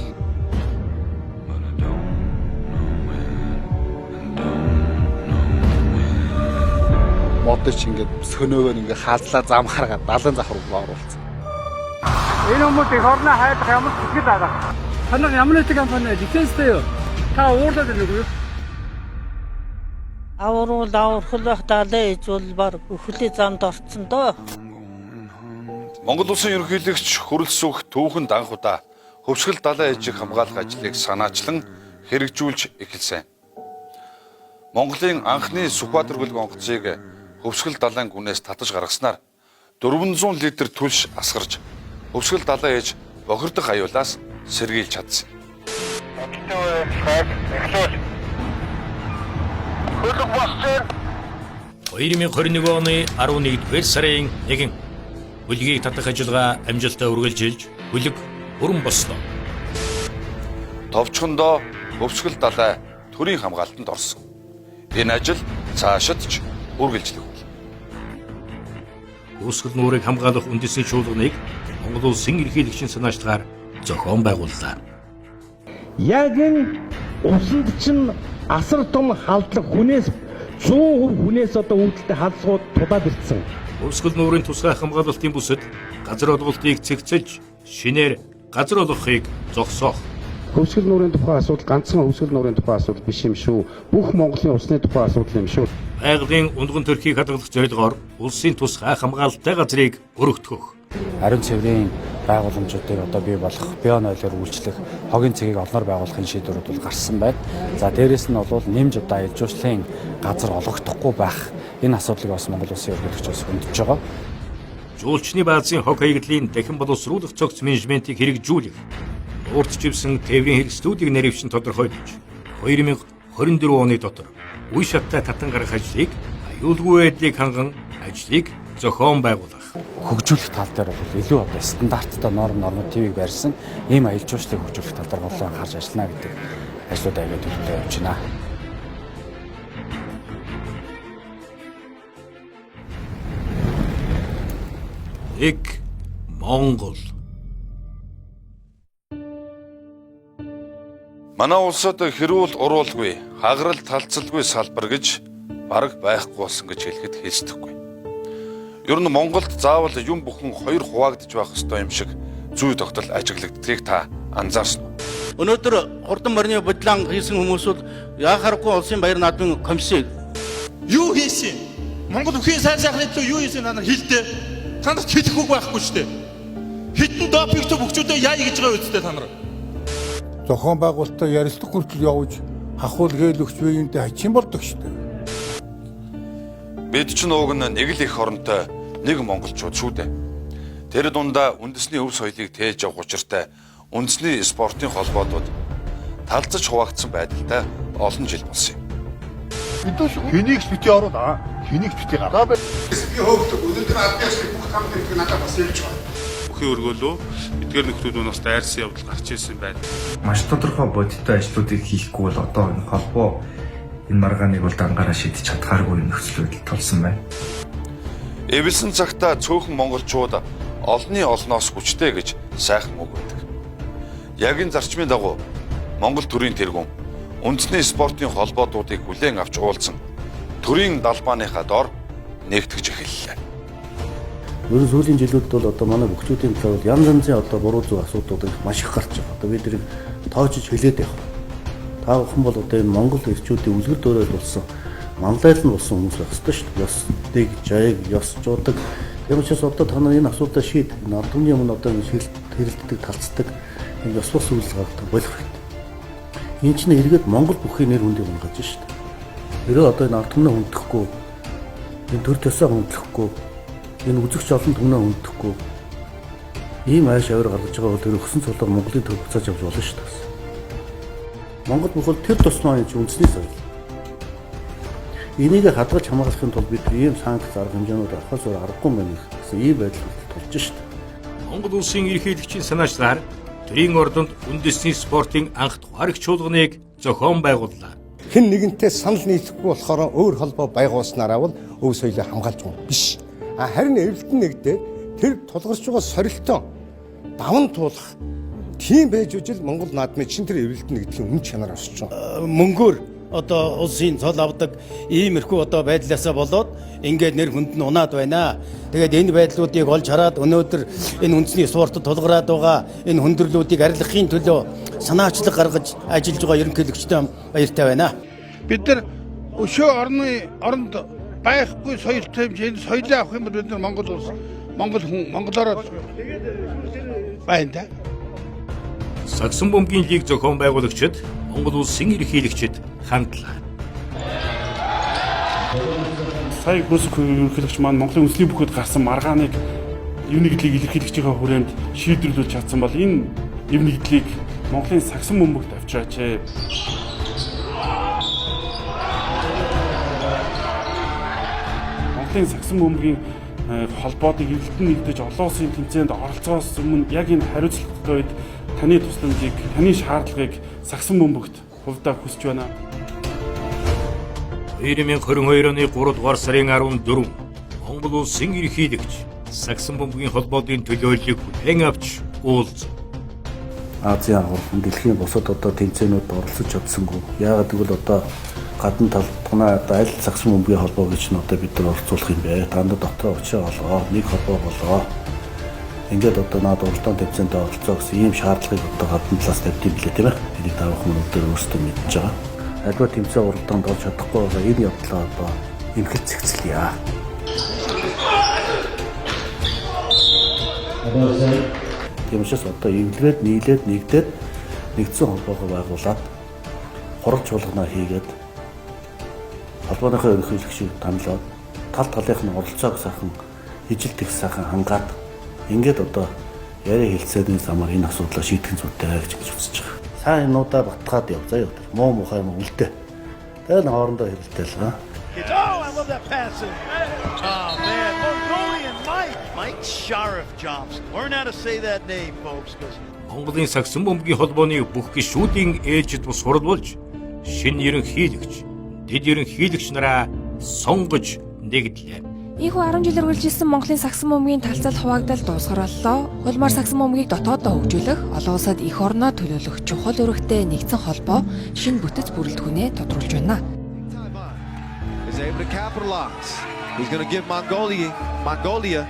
модч ингээд сөнөөгөр ингээд хааллаа зам харгаад 70 зах руу оруулсан. Энэ хүмүүсийг хорноо хайдах ямар сэтгэл байгаа. Танах ямар нэгэн компани дефенстэй юу? Та уурлаад байна уу? Аврал аврахлах далай ижүүл бар өхлийн замд орцсон доо. Монгол улсын ерөнхийлөгч хөрөлсөх түүхэнд анх удаа хөвсгөл далайн ээжийг хамгаалах ажлыг санаачлан хэрэгжүүлж эхэлсэн. Монголын анхны Сүхбаатар хөлөг онгоцыг хөвсгөл далайн гүнээс татаж гаргаснаар 400 литр түлш асгарч хөвсгөл далайн ээж бохирдох аюулаас сэргийлж чадсан. Хөлөг босч байна. 2021 оны 11-р сарын 1 хөлгийг татах ажиллагаа амжилттай үргэлжилж хөлөг бүрэн бослоо. Товчхондоо өвсгөл далай төрийн хамгаалтанд орсон. Энэ ажил цаашид ч үргэлжлэх болно. Өвсгөл нуурыг хамгаалах үндэсний чуулганыг Монгол улсын ерөнхийлөгчийн санаачлагаар зохион байгууллаа. Яг энэ усанд чинь асар том халдлага хүнээс 100% хүнээс одоо үүдэлтэй халдлагууд тулаад ирсэн. Өвсгөл нуурын тусгай хамгаалалтын бүсэд газар олголтыг цэгцэлж шинээр газар олгохыг зогсоох. Өвсгөл нуурын тухай асуудал ганцхан өвсгөл нуурын тухай асуудал биш юм шүү. Бүх Монголын усны тухай асуудал юм шүү. Байгалийн ундган төрхийг хадгалах зорилгоор улсын тусгай хамгаалалттай газрыг өргөтгөх. Ариун цэврийн байгууламжуудыг одоо бий болох био нойлоор үйлчлэх хогийн цэгийг олноор байгуулахын шийдвэрүүд бол гарсан байна. За дээрэс нь бол нэмж одоо аж ахуйн газар олгогдохгүй байх энэ асуудлыг бас Монгол улсын ерөнхийлөгчөөс хөндөж байгаа. Жуулчны баазын хог хаягдлын дахин боловсруулах цогц менежментийг хэрэгжүүлэх. Урт живсэн тээврийн хэрэгслүүдийг нэрвшин тодорхойлж 2024 оны дотор үе шаттай татан гарах ажлыг аюулгүй байдлыг ханган ажлыг зохион байгуулах. Хөгжүүлэх тал дээр бол илүү одоо стандарттай нормативыг барьсан ийм аялал жуулчлалыг хөгжүүлэх тал дээр болон анхаарч ажиллана гэдэг ажлууд аягаад төлөвлөж явж байна. Эк Монгол. Манай улсад хэрүүл уруулгүй, хаграл талцалгүй салбар гэж бараг байхгүй болсон гэж хэлэхэд хэлцдэхгүй. Ер нь Монголд заавал юм бүхэн хоёр хуваагдж байх ёстой юм шиг зүй тогтол ажиглагддгийг та анзаарсан уу? Өнөөдөр хурдан морины бодлон хийсэн хүмүүсүүд яахааргүй улсын баяр наадмын комиссийг юу хийсэн? Монгол бүхэн сайн сайхны төлөө юу хийсэн надад хэлдэ. Танад хэлэхгүй байхгүй шүү дээ. Хитэн допингч бүгчүүдээ яа гэж байгаа үстэй та нар. Зохион байгуулалтаа ярилцлага хүртэл явуулж хахуул гээл өгч биеинтэй хачин болдог шүү дээ. Бид ч нууг нь нэг л их оронтой нэг монголчууд шүү дээ. Тэр дундаа үндэсний өв соёлыг тээж явах учиртай үндэсний спортын холбоотууд талцаж хуваагдсан байдалтай олон жил болсон юм. Хэнийг ч бити ороод хэнийг ч бити гараа бай. Би хөөгдөг өнөөдөр авьяасны бүх хамт гэдэг надад бас ярьж байгаа. Бүхий өргөөлөө эдгээр нөхдүүд нь бас дайрсан явдал гарч ирсэн байна. Маш тодорхой бодиттой ажлуудыг хийхгүй бол одоо энэ холбоо энэ маргааныг бол дангаараа шийдэж чадхааргүй нөхцөл байдал тулсан байна. Эвэлсэн цагта цөөхөн монголчууд олонний олноос хүчтэй гэж сайхан үг байдаг. Яг энэ зарчмын дагуу Монгол төрийн тэргүүн үндэсний спортын холбоотуудыг хүлээн авч уулзсан төрийн далбааныхаа дор нэгтгэж эхэллээ. Ер нь сүүлийн жилүүд бол одоо манай бүхчүүдийн талаар янз янзын одоо буруу зүг асуудлууд маш их гарч байгаа. Одоо бид тэрийг тоочж хэлээд явах. Та бүхэн бол одоо энэ Монгол ирчүүдийн үлгэр дуурайд болсон манлайлал нь болсон хүмүүс байх ёстой шүү дээ. Ёсдыг, жайг, ёсчуудаг. Тийм учраас одоо та нар энэ асуудлаа шийд. Энэ ард түмний өмнө одоо хэрэлддэг, талцдаг энэ ёс бос үйлс гаргадаг болох хэрэгтэй. Энэ чинь эргээд Монгол бүхий нэр хүндийг унгаж шүү дээ. Тэрөө одоо энэ ард түмнээ хүндэхгүй, энэ төр төсөө хүндэхгүй, энэ үзэгч олон түмнээ хүндэхгүй ийм айш авир гаргаж байгаа бол тэр өгсөн цолоор Монголын төв буцааж авч болно шүү дээ. Монгол бүхэл тэр тусмаа энэ үндэсний соёл. Энийг хадгалж хамгаалахын тулд бид ийм санкц арга хэмжээнүүд авахаас өөр аргагүй мэн гэсэн ийм байдал тулж шүү дээ. Монгол улсын ерөнхийлөгчийн санаачлагаар төрийн ордонд үндэсний спортын анх тухаарх чуулганыг зохион байгууллаа. Хэн нэгэнтэй санал нийлэхгүй болохоор өөр холбоо байгуулснараа бол өв соёлыг хамгаалж байгаа биш. Харин эвлэлтэн нэгдээ тэр тулгарч байгаа сорилтоо даван туулах тийм байж үжил Монгол наадмын чин тэр эвлэлтэн нэгдлийн үн чанар өсч байгаа. Мөнгөөр одоо улсын цол авдаг иймэрхүү одоо байдлаасаа болоод ингээд нэр хүнд нь унаад байна. Тэгээд энэ байдлуудыг олж хараад өнөөдөр энэ үндэсний спортод тулгараад байгаа энэ хүндрэлүүдийг арилгахын төлөө санаачлаг гаргаж ажиллаж байгаа ерөнхийлөгчтэй баяртай байна. Бид нар өшөө оронд байхгүй соёлтой хэмжээнд соёлыг авах юм бол бид нар Монгол улс Монгол хүн монголоор байна да. Сагсан бөмбөгийн лиг зохион байгуулагчид Монгол улсын ерөнхийлөгчид хандлаа. Сая хөөсөх ерөнхийлөгч маань Монголын үндэсний бүхэд гарсан маргааныг эв нэгдлийг илэрхийлэгчийн хүрээнд шийдвэрлүүлж чадсан бол энэ эв нэгдлийг Монголын сагсан бөмбөгт авчираач. Монголын сагсан бөмбөгийн холбоодыг эвлэлтэн нэгдэж олон улсын тэмцээнд оролцоос өмнө яг энэ хариуцлагатай үед таны тусламжийг, таны шаардлагыг сагсан бөмбөгт хувьдаа хүсэж байна. 2022 оны 3 дугаар сарын 14 Монгол улсын ерөнхийлөгч сагсан бөмбөгийн холбоодын төлөөллийг хүлээн авч уулз. Азийн агуулгын дэлхийн бусад одоо тэмцээнүүд оролцож чадсангүй. Яагаад гэвэл одоо гадна талбарнаа одоо аль сагсан бөмбөгийн холбоо гэж нь одоо бид нар оролцуулах юм бэ? Та нар дотроо очиж олоо, нэг холбоо болоо. Ингээд одоо наад уралдаан тэмцээнд оролцоо гэсэн ийм шаардлагыг одоо гадна талаас тавьдсан билээ тийм ээ. Энийг таавах мөрөдөр өөрсдөө мэдж байгаа. Альва тэмцээн уралдаанд орж чадахгүй байгаа энэ явдлаа одоо эмхэл зэгцлэе. Тийм учраас одоо эвлээд нийлээд нэгдээд нэгдсэн холбоогоо байгуулад хурал чуулгана хийгээд холбооныхоо ерөнхийлөгчийг танилаад тал талынх нь оролцоог сайхан ижил тэгс сайхан хангаад ингээд одоо яриа хэлцээний замаар энэ асуудлаа шийдэх зүйтэй гэж үзэж байгаа. Сайн юмудаа батгаад яв заяа. Муу мухай юм үлдээ. Тэгээд хоорондоо хэлэлтэй л. Oh, I love that passing. Oh man, Mongolian Mike Sharif Johnson. Learn how to say that name, folks, because Монголын сагсан бөмбөгийн холбооны бүх гишүүдийн ээлжид бус хурал болж шинэ ерөнхийлөгч, дэд ерөнхийлөгч нараа сонгож нэгдлээ. Ийхүү 10 жилээр үргэлжилсэн Монголын сагсан бөмбөгийн талцал хуваагдал дуусгар боллоо. Улмаар сагсан бөмбөгийг дотоодоо хөгжүүлэх, олон улсад эх орноо төлөөлөх чухал үүрэгтэй нэгдсэн холбоо шинэ бүтэц бүрэлдэхүүнээ тодруулж байна. is able to capitalize. He's going to give Mongolia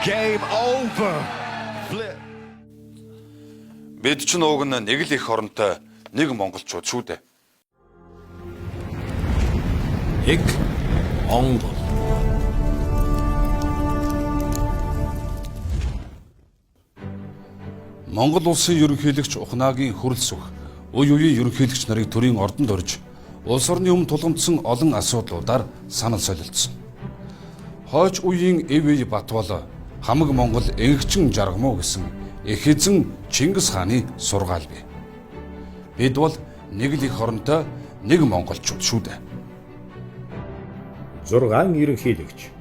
game over. Flip. Бид ч нууг нь нэг л их оронтой нэг монголчууд шүү дээ. Нэг Монгол. Монгол улсын ерөнхийлөгч Ухнаагийн хөрөлс өг үе үеийн ерөнхийлөгч нарыг төрийн ордонд орж улс орны өмнө тулгамдсан олон асуудлуудаар санал солилцсон. Хойч үеийн Эвэй Батбол хамаг Монгол эгчин жаргамуу гэсэн их эзэн Чингис хааны сургаал бий. Бид бол нэг л их оронтой нэг монголчууд шүү дээ. 6 ерөнхийлөгч.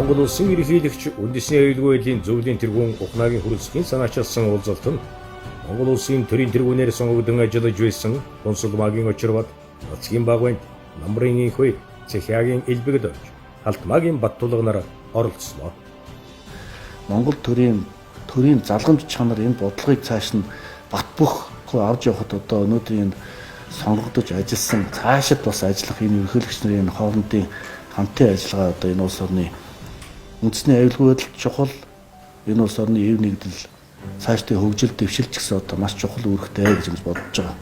Монгол улсын ерөнхийлөгч үндэсний аюулгүй байдлын зөвлөлийн тэргүүн Ухнаагийн хөрөлсөхийн санаачилсан уулзалт нь Монгол улсын төрийн тэргүүнээр сонгогдсон ажиллаж байсан консул Магийн Очирбат, Нацгийн Багвайнд, Намрын Инхүй, Цэхягийн Элбэгд орж Алтмаагийн Баттулга нар оролцлоо. Монгол төрийн залгамж чанар энэ бодлогыг цааш нь бат бөхгүй авч явахад одоо өнөөдрийн сонгогдож ажилласан цаашид бас ажиллах энэ ерөнхийлөгч нарын хоорондын хамтын ажиллагаа одоо энэ улс орны үндэсний аюулгүй байдал чухал, энэ улс орны эв нэгдэл цаашдын хөгжил дэвшилч гэсэн одоо маш чухал үүрэгтэй гэж бодож байгаа.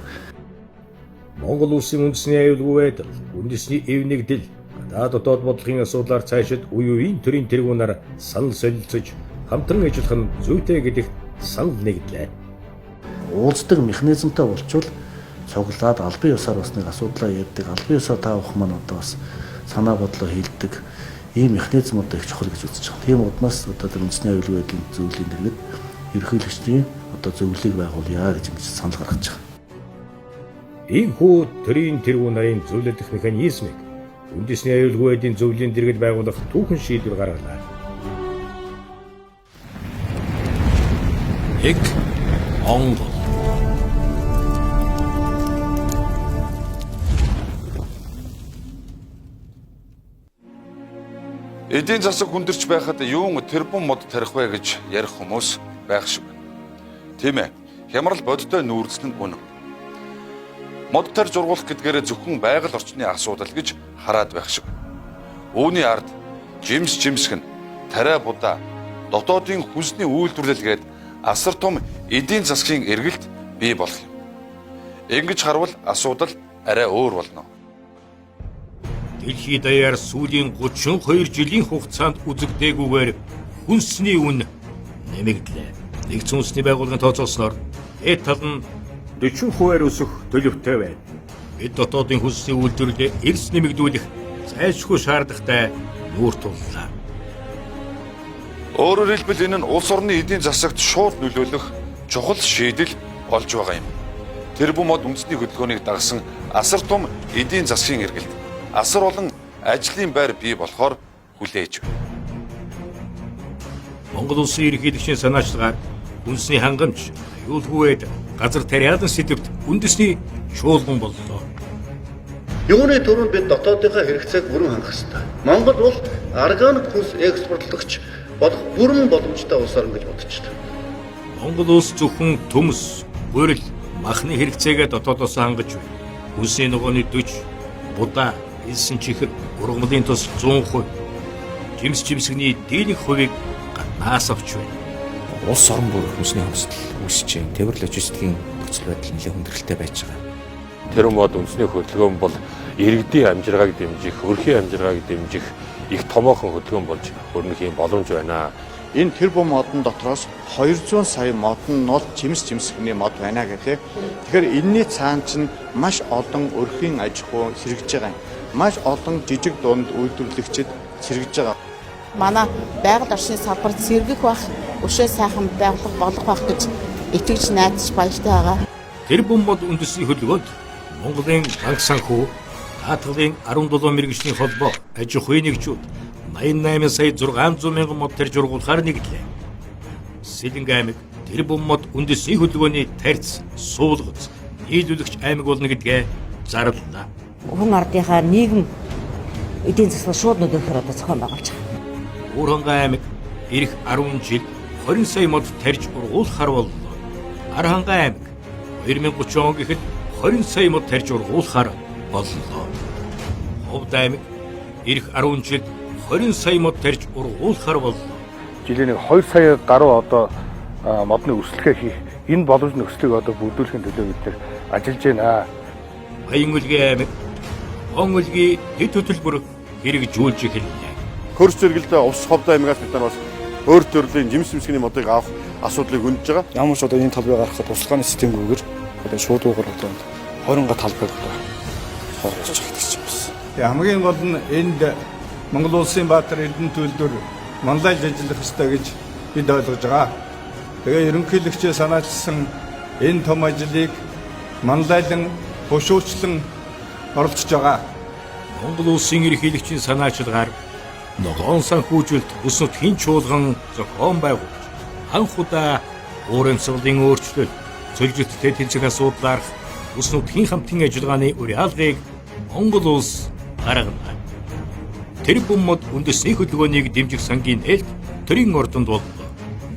Монгол улсын үндэсний аюулгүй байдал, үндэсний эв нэгдэл, гадаад дотоод бодлогын асуудлаар цаашид үе үеийн төрийн тэргүүнээр санал солилцож хамтран ажиллах нь зүйтэй гэдэгт санал нэгдлээ. Уулздаг механизмтай болчвол цуглаад албан ёсоор бас нэг асуудлаа ярьдаг, албан ёсоо таавах маань одоо бас санаа бодлоо хийлдэг ийм механизмууд их чухал гэж үзэж байгаа. Тийм удмаас одоо үндэсний аюулгүй байдлын зөвлөлийн дэргэд ерөнхийлөгчдийн одоо зөвлөлийг байгуулъя гэж санал гаргаж байгаа. Ийхүү төрийн тэргүүн нарын зөвлөдөх механизмыг үндэсний аюулгүй байдлын зөвлөлийн дэргэд байгуулах түүхэн шийдвэр гаргалаа. Нэг Монгол. Эдийн засаг хүндэрч байхад юун тэрбум мод тарих вэ гэж ярих хүмүүс байх шиг байна. Тийм ээ. Хямрал бодтой нүүрсэн нь үнэн. Мод тарж ургуулах гэдгээр зөвхөн байгаль орчны асуудал гэж хараад байх шиг. Үүний ард жимсгэн тариа будаа дотоодын хүнсний үйлдвэрлэлгээд асар том эдийн засгийн эргэлт бий болох юм. Ингэж харвал асуудал арай өөр болно. Дэлхийд даяар сүүлийн 32 жилийн хугацаанд үзэгдээгүйгээр хүнсний үн нэмэгдлээ. Нэгдсэн үндэсний байгууллагын тооцоолсноор эд тал нь 40% өсөх төлөвтэй байна. Бид дотоодын хүнсний үйлдвэрлэлийг эрс нэмэгдүүлэх зайлшгүй шаардлагатай нүүр туллаа. Өөрөөр хэлбэл энэ нь улс орны эдийн засагт шууд нөлөөлөх чухал шийдэл болж байгаа юм. Тэр бумод үндэсний хөдөлгөөнийг дагсан асар том эдийн засгийн эргэлт, асар олон ажлын байр бий болохоор хүлээж байна. Монгол улсын ерөнхийлөгчийн санаачлагаар үндэсний хангамж, аюулгүйд газар тариалан сэдвт үндэсний чуулган боллоо. Юуны төрөнд бид дотоодынхаа хэрэгцээг бүрэн хангах ёстой. Монгол бол органик хүнс экспортлогч болох бүрэн боломжтой улс орн гэж бодож байна. Монгол улс зөвхөн төмс, гурил, махны хэрэгцээгээ дотоодоос хангаж байна. Хүнсний ногооны 40, будаа, элсэн чихэр, ургамлын тус 100%, жимс жимсгний дийлэнх хувийг гаднаас авч байна. Улс орон бүр хүнсний хомсдол үүсэж байна. Тэвэр логистикийн нөхцөл байдал нэлээд хүндрэлтэй байж байгаа. Тэр мод үндэсний хөдөлгөөн бол иргэдийн амжиргааг дэмжих, өрхийн амжиргааг дэмжих их томоохон хөдөлгөөн болж өрнөх юм боломж байна. Энэ тэрбум модон дотроос 200 сая модон нол жимс жимсгний мод байна гэхээ. Тэгэхээр энэний цаана чинь маш олон өрхийн аж ахуй хэрэгжиж байгаа юм. Маш олон жижиг дунд үйлдвэрлэгчид хэрэгжиж байгаа. Манай байгаль орчны салбарт сэргэх бах, өшөө сайхан байгуулах болох бах гэж итгэж найдаж баяртай байгаа. Тэрбум мод үндэсний хөдөлгөөнд Монголын банк санхүү, даатгалын 17 мэргэжлийн холбоо, аж ахуйн нэгжүүд 88 сая 600 мянган мод тарж ургуулахаар нэгдлээ. Сэлэнг аймаг тэрбум мод үндэсний хөдөлгөөний тарьц, суулгац, нийлүүлэгч аймаг болно гэдгээ зарлалаа. Хүн ардынхаа нийгэм эдийн засаг шууд нөлөөлөхөөр одоо зохион байгуулж байгаа. Уурхангай аймаг ирэх 10 жил 20 сая мод тарж ургуулахаар боллоо. Архангай аймаг 2030 он гэхэд 20 сая мод тарж ургуулахаар боллоо. Ховд аймаг ирэх 10 жил 20 сая мод тарж ургуулахаар боллоо. Жилийн 2 сая гаруй одоо модны өрсөлдөө хийх энэ боломж нөхцөлийг одоо бүрдүүлэхин төлөө бид нар ажиллаж байна. Баян үлгийн аймаг он үлгийн хэд хөтөлбөр хэрэгжүүлж эхэллээ. Хөрс зэрэгэлдээ ус ховд аймагаас бид нар бас өөр төрлийн жимс жимсгний модыг авах асуудлыг хөндөж байгаа. Ямар ч одоо энэ талбай гаргахад тусганы системгүйгээр одоо шууд уугар одоо 20 талбайг одоо хоолж байгаа гэж байна. Хамгийн гол нь энд Монгол улсын баатар эрдэнэ төлдөр манлайлж ажиллах ёстой гэж бид ойлгож байгаа. Тэгээ ерөнхийлөгчөө санаачилсан энэ том ажлыг манлайлан бушуучлан оролцож байгаа. Монгол улсын ерөнхийлөгчийн санаачилгаар ногоон санхүүжилт бүс нутгийн чуулган зохион байгуулж анх удаа уур амьсгалын өөрчлөлт, цөлжөлттэй тэнцэх асуудлаар бүс нутгийн хамтын ажиллагааны уриалгыг Монгол улс гаргана. Тэрбум мод үндэсний хөдөлгөөнийг дэмжих сангийн нээлт төрийн ордонд боллоо.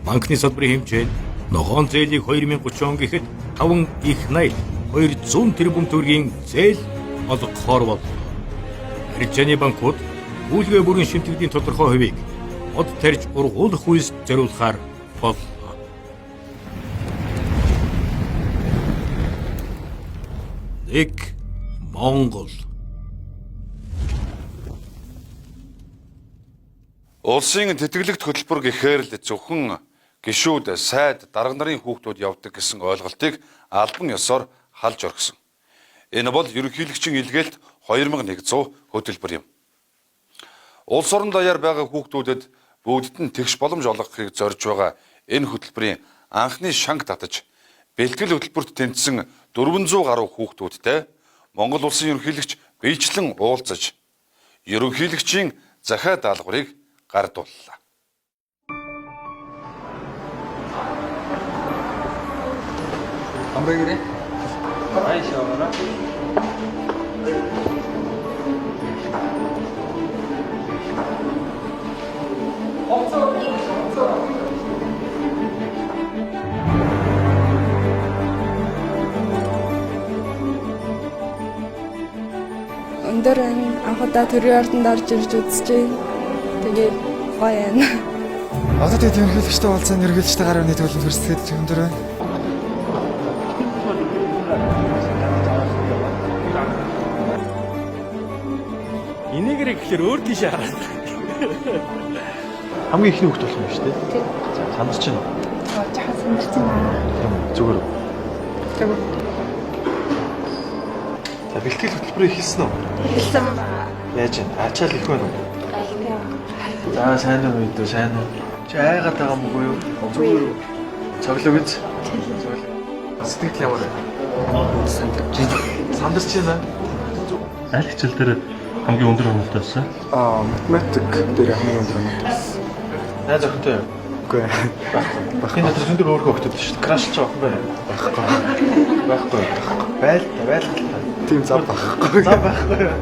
Банкны салбарын хэмжээ ногоон зээлийг 2030 он гэхэд 5 их 80 200 тэрбум төгрөгийн зээл олгохоор боллоо. Аржааны банкуд үйлгээ бүрэн шимтгдийн тодорхой хувийг мод тарж ургуулах үйлс зориулахаар боллоо. Нэг Монгол. Улсын тэтгэлэгт хөтөлбөр гэхээр л зөвхөн гишүүд, сайд, дарга нарын хүүхдүүд явдаг гэсэн ойлголтыг албан ёсоор халж орхисон. Энэ бол ерөнхийлөгчийн илгээлт 2100 хөтөлбөр юм. Улс орон даяар байгаа хүүхдүүдэд бүгдд нь тэгш боломж олгохыг зорж байгаа энэ хөтөлбөрийн анхны шанг татаж, бэлтгэл хөтөлбөрт тэнцсэн 400 гаруй хүүхдүүдтэй Монгол улсын ерөнхийлөгч биечлэн уулзаж, ерөнхийлөгчийн захиа даалгаврыг гардууллаа. Амрэгэрэ. Айшаавара. Өндөр анхудаа төрийн ордонд орж ирж үзэж байна. Тэгээд гоё байна. Одоо тэгээд ерөнхийлөгчтэй уулзсан ерөнхийлөгчтэй гар өрний төлөв төрсөд өндөр байна. Энийгэр гэхээр өөр тийшээ хараад. Хамгийн ихний хөлт болох юм шүү дээ. За сандарч байна уу? Жаахан сандарч байна. Зүгээр. Зүгээр. За бэлтгэл хөтөлбөрөө эхэлсэн үү? Эхэлсэн. Яаж вэ? Ачаал их байна уу? Гайхав. За сайн уу мэдүү сайн уу? Чи айгаад байгаа мөг үү? Зүгээр. Цоглог үз. Сэтгэл ямар вэ? Сандарч байна. Аль хичээл дээр хамгийн өндөр онолтой байсан? Математик дээр хамгийн өндөр онолтой. Найз охинтой юу? Үгүй. Бахын дотор зөндөө өөрөө хөгтөд шүү дээ. Краш ч охин байна. Байхгүй. Байл. Тийм зав байхгүй. Зав байхгүй.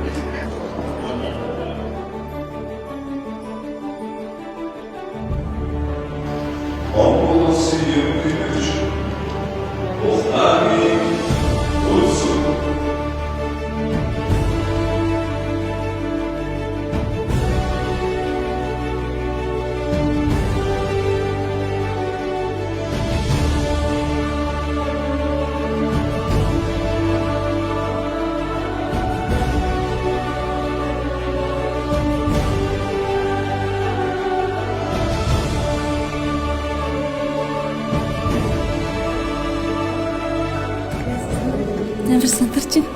Ямар сандарч байна.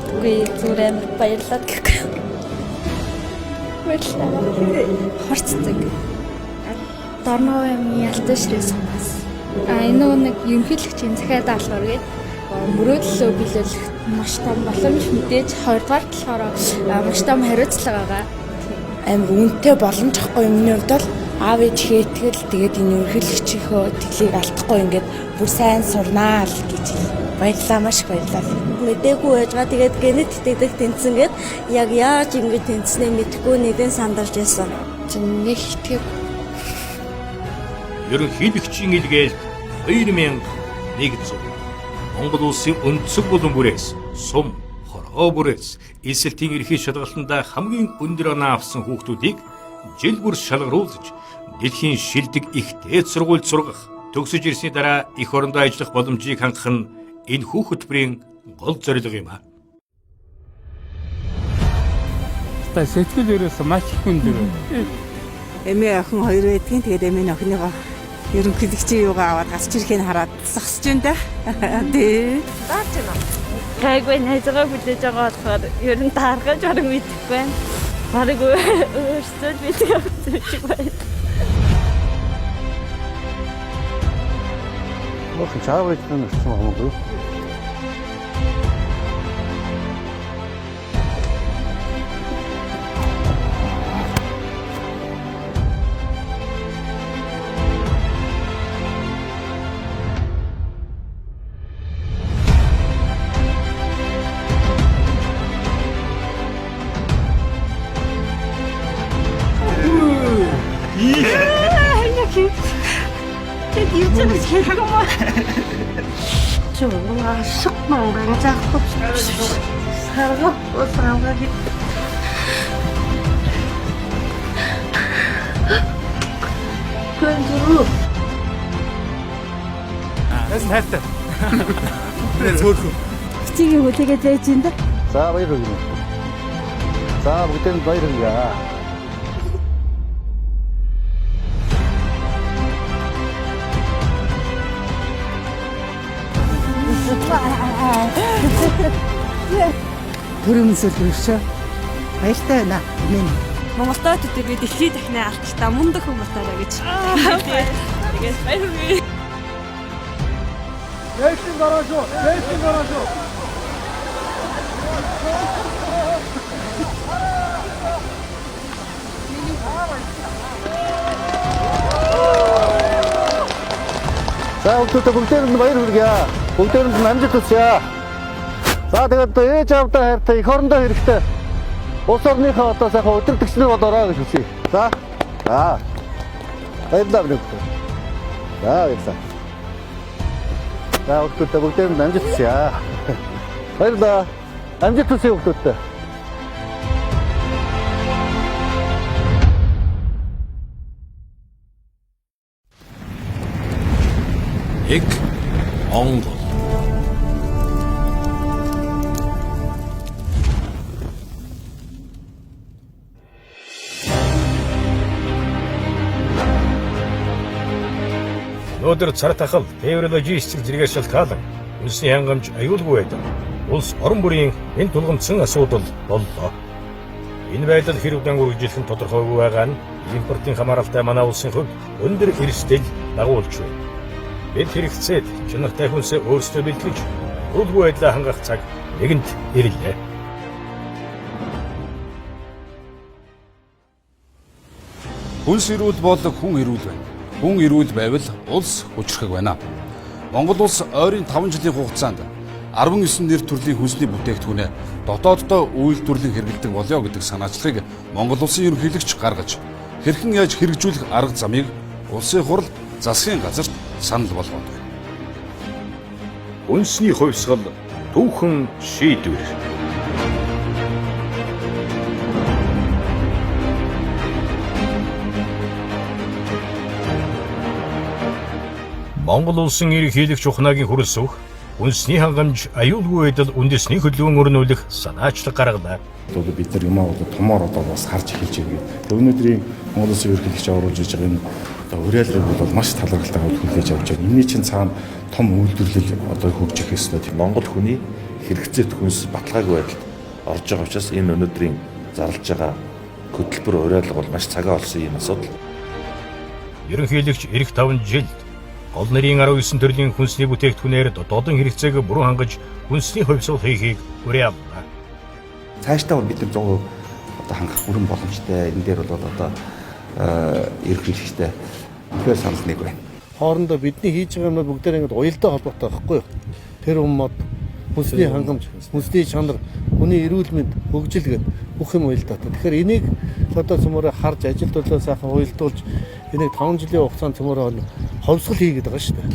Үгүй зүгээр амар баярлаад гэхгүй. Баярлалаа. Хорцдаг. Дорноо юм ялтай ширээ сумаас. Энэ нэг ерөнхийлөгчийн захиад даалгавар гээд мөрөөдлөө биелүүлэх маш том боломж мэдээж хоёрдугаар болохоор маш том хариуцлага байгаа. Амар үнэтэй боломж ахгүй юмны хувьд бол аав ээжийнхээ итгэл тэгээд энэ ерөнхийлөгчийнхөө итгэлийг алдахгүй ингээд бүр сайн сурнаа л гэж баярлалаа маш их баярлалаа. Мэдээгүй байжгаа тэгээд генет итгэдэг тэнцэн гээд яг яаж ингэж тэнцснээ мэдэхгүй нэгэн сандарч байсан. Нэг итгэв. Ерөнхийлөгчийн илгээлт 2001 Монгол улсын өнцөг булан бүрээс сум, хороо бүрээс эсэлтийн эрхий шалгалтанд хамгийн өндөр оноо авсан хүүхдүүдийг жил бүр шалгаруулж дэлхийн шилдэг их дээд сургуульд сургах, төгсөж ирсний дараа эх орондоо ажиллах боломжийг хангах нь энэ хөтөлбөрийн гол зорилго юм а. Та сэтгэл ерөөсөө маш их өндөр. Эмээ охин хоёр байдгийн тэгээд эмээ охиныгоо ерөнхийлөгчийн юугаа аваад гасч ирэхийг хараад зогсож байна да. Дээ. Даарч байна. Гайгүй найзгаа хүлээж байгаа болохоор ер нь тааргаж бараг мэдэхгүй байна. Бараг өөрсдөө мэдээ авчих байна. Ох чаавч нь ирсэн хамаагүй. Чугаа шокмон заахгүй сарга усаагаги Кэндру Эс хайртай. Зөөхөн Чигийн хүлээгээд байж энэ да. За баяр хүргэнэ. За бүгдэнд баяр хүргье. Төрөмсөл өршөө. Баяртай байна. Монголтой төдөө би дэлхийд дахны алталтаа мундаг хүмүүстээрээ гэж. Тэгээд баяр хүргэе. Дэйшин гараашоо. За бүгдэнд баяр хүргье. Бүгдэнд амжилт хүсье. За тэгээд ээж аавдаа хайртай, эх орондоо хэрэгтэй. Улс орныхоо одоо сайхан өдөр төгснөө болоорой гэж хүсье. За. Баярлалаа бүгд. За баярлалаа. За бүгдэнд амжилт хүсье. Баярлалаа. Амжилт хүсье бүгдээ. Эк Монгол. өнөөдөр цар тахал, тээвэр логистик зэрэгээс шалтгаалan үндэсний хангамж аюулгүй байдаг. Улс орон бүрийн энэ тулгымдсан асуудал боллоо. Энэ байдал хэрэг дан үргэлжлэх нь тодорхойгүй байгаа нь импортын хамааралтай манай улсын хувьд өндөр эрсдэл дагуулж байна. Бид хэрэгцээд чанартай хүнсээ өөрсдөө бэлтгэж, аюулгүй байдлаа хангах цаг нэгэнт ирлээ. Хүнс ирүүл бол хүн ирүүл байна. Хүн ирүүл байвал улс хүчрэх байна. Монгол улс ойрын 5 жилийн хугацаанд 19 нэр төрлийн хүнсний бүтээгдэхүүнээ дотооддоо үйлдвэрлэн хэрэглэдэг болё гэдэг санаачлагыг Монгол улсын ерөнхийлөгч гаргаж, хэрхэн яаж хэрэгжүүлэх арга замыг улсын хурал засгийн газарт санал болгоод байна. Үндэсний хувьсгал түүхэн шийдвэр. Монгол улсын ерөнхийлөгч ухнаагийн хүрэл суух үндэсний хангамж аюулгүй байдал үндэсний хөдөлгөөн өрнүүлэх санаачлаг гаргалаа. Бид нар юмаа томоор бас харж эхэлж байгаа. Өнөөдрийн Монгол улсын ерөнхийлөгч оруулж иж байгаа энэ уриалрыг бол маш талархалтайгаар хүлээж авч байгаа. Энийн чинь цаана том үйлдвэрлэл хөгжих ёстой. Монгол хүний хэрэгцээт хүнс баталгаагүй байдалд орж байгаа учраас энэ өнөөдрийн зарлж байгаа хөтөлбөр уриалга бол маш цагаа олсон юм асуудал. Ерөнхийлөгч эх 5 жилд гол нэрийн 19 төрлийн хүнсний бүтээгдэхүүнээр дотоодын хэрэгцээг бүрэн хангаж хүнсний хувьсгал хийхийг уриаллаа. Цаашдаа бид нар 100% хангах бүрэн боломжтой. Энэ дээр бол ерөнхийлөгчтэй үнэхээр санал нэг байна. Хоорондоо бидний хийж байгаа юмнууд бүгдээр ингээд уялдаа холбоотой байхгүй юу? Тэр хүмүүс хүнсний хангамж, хүнсний чанар, хүний эрүүл мэнд, хөгжил гэдэг бүх юм уялдаатай. Тэгэхээр энийг одоо цөмөрө харж ажил төлөө сайхан уялдуулж энийг 5 жилийн хугацаанд цөмөрө хувьсгал хийгээд байгаа шүү дээ.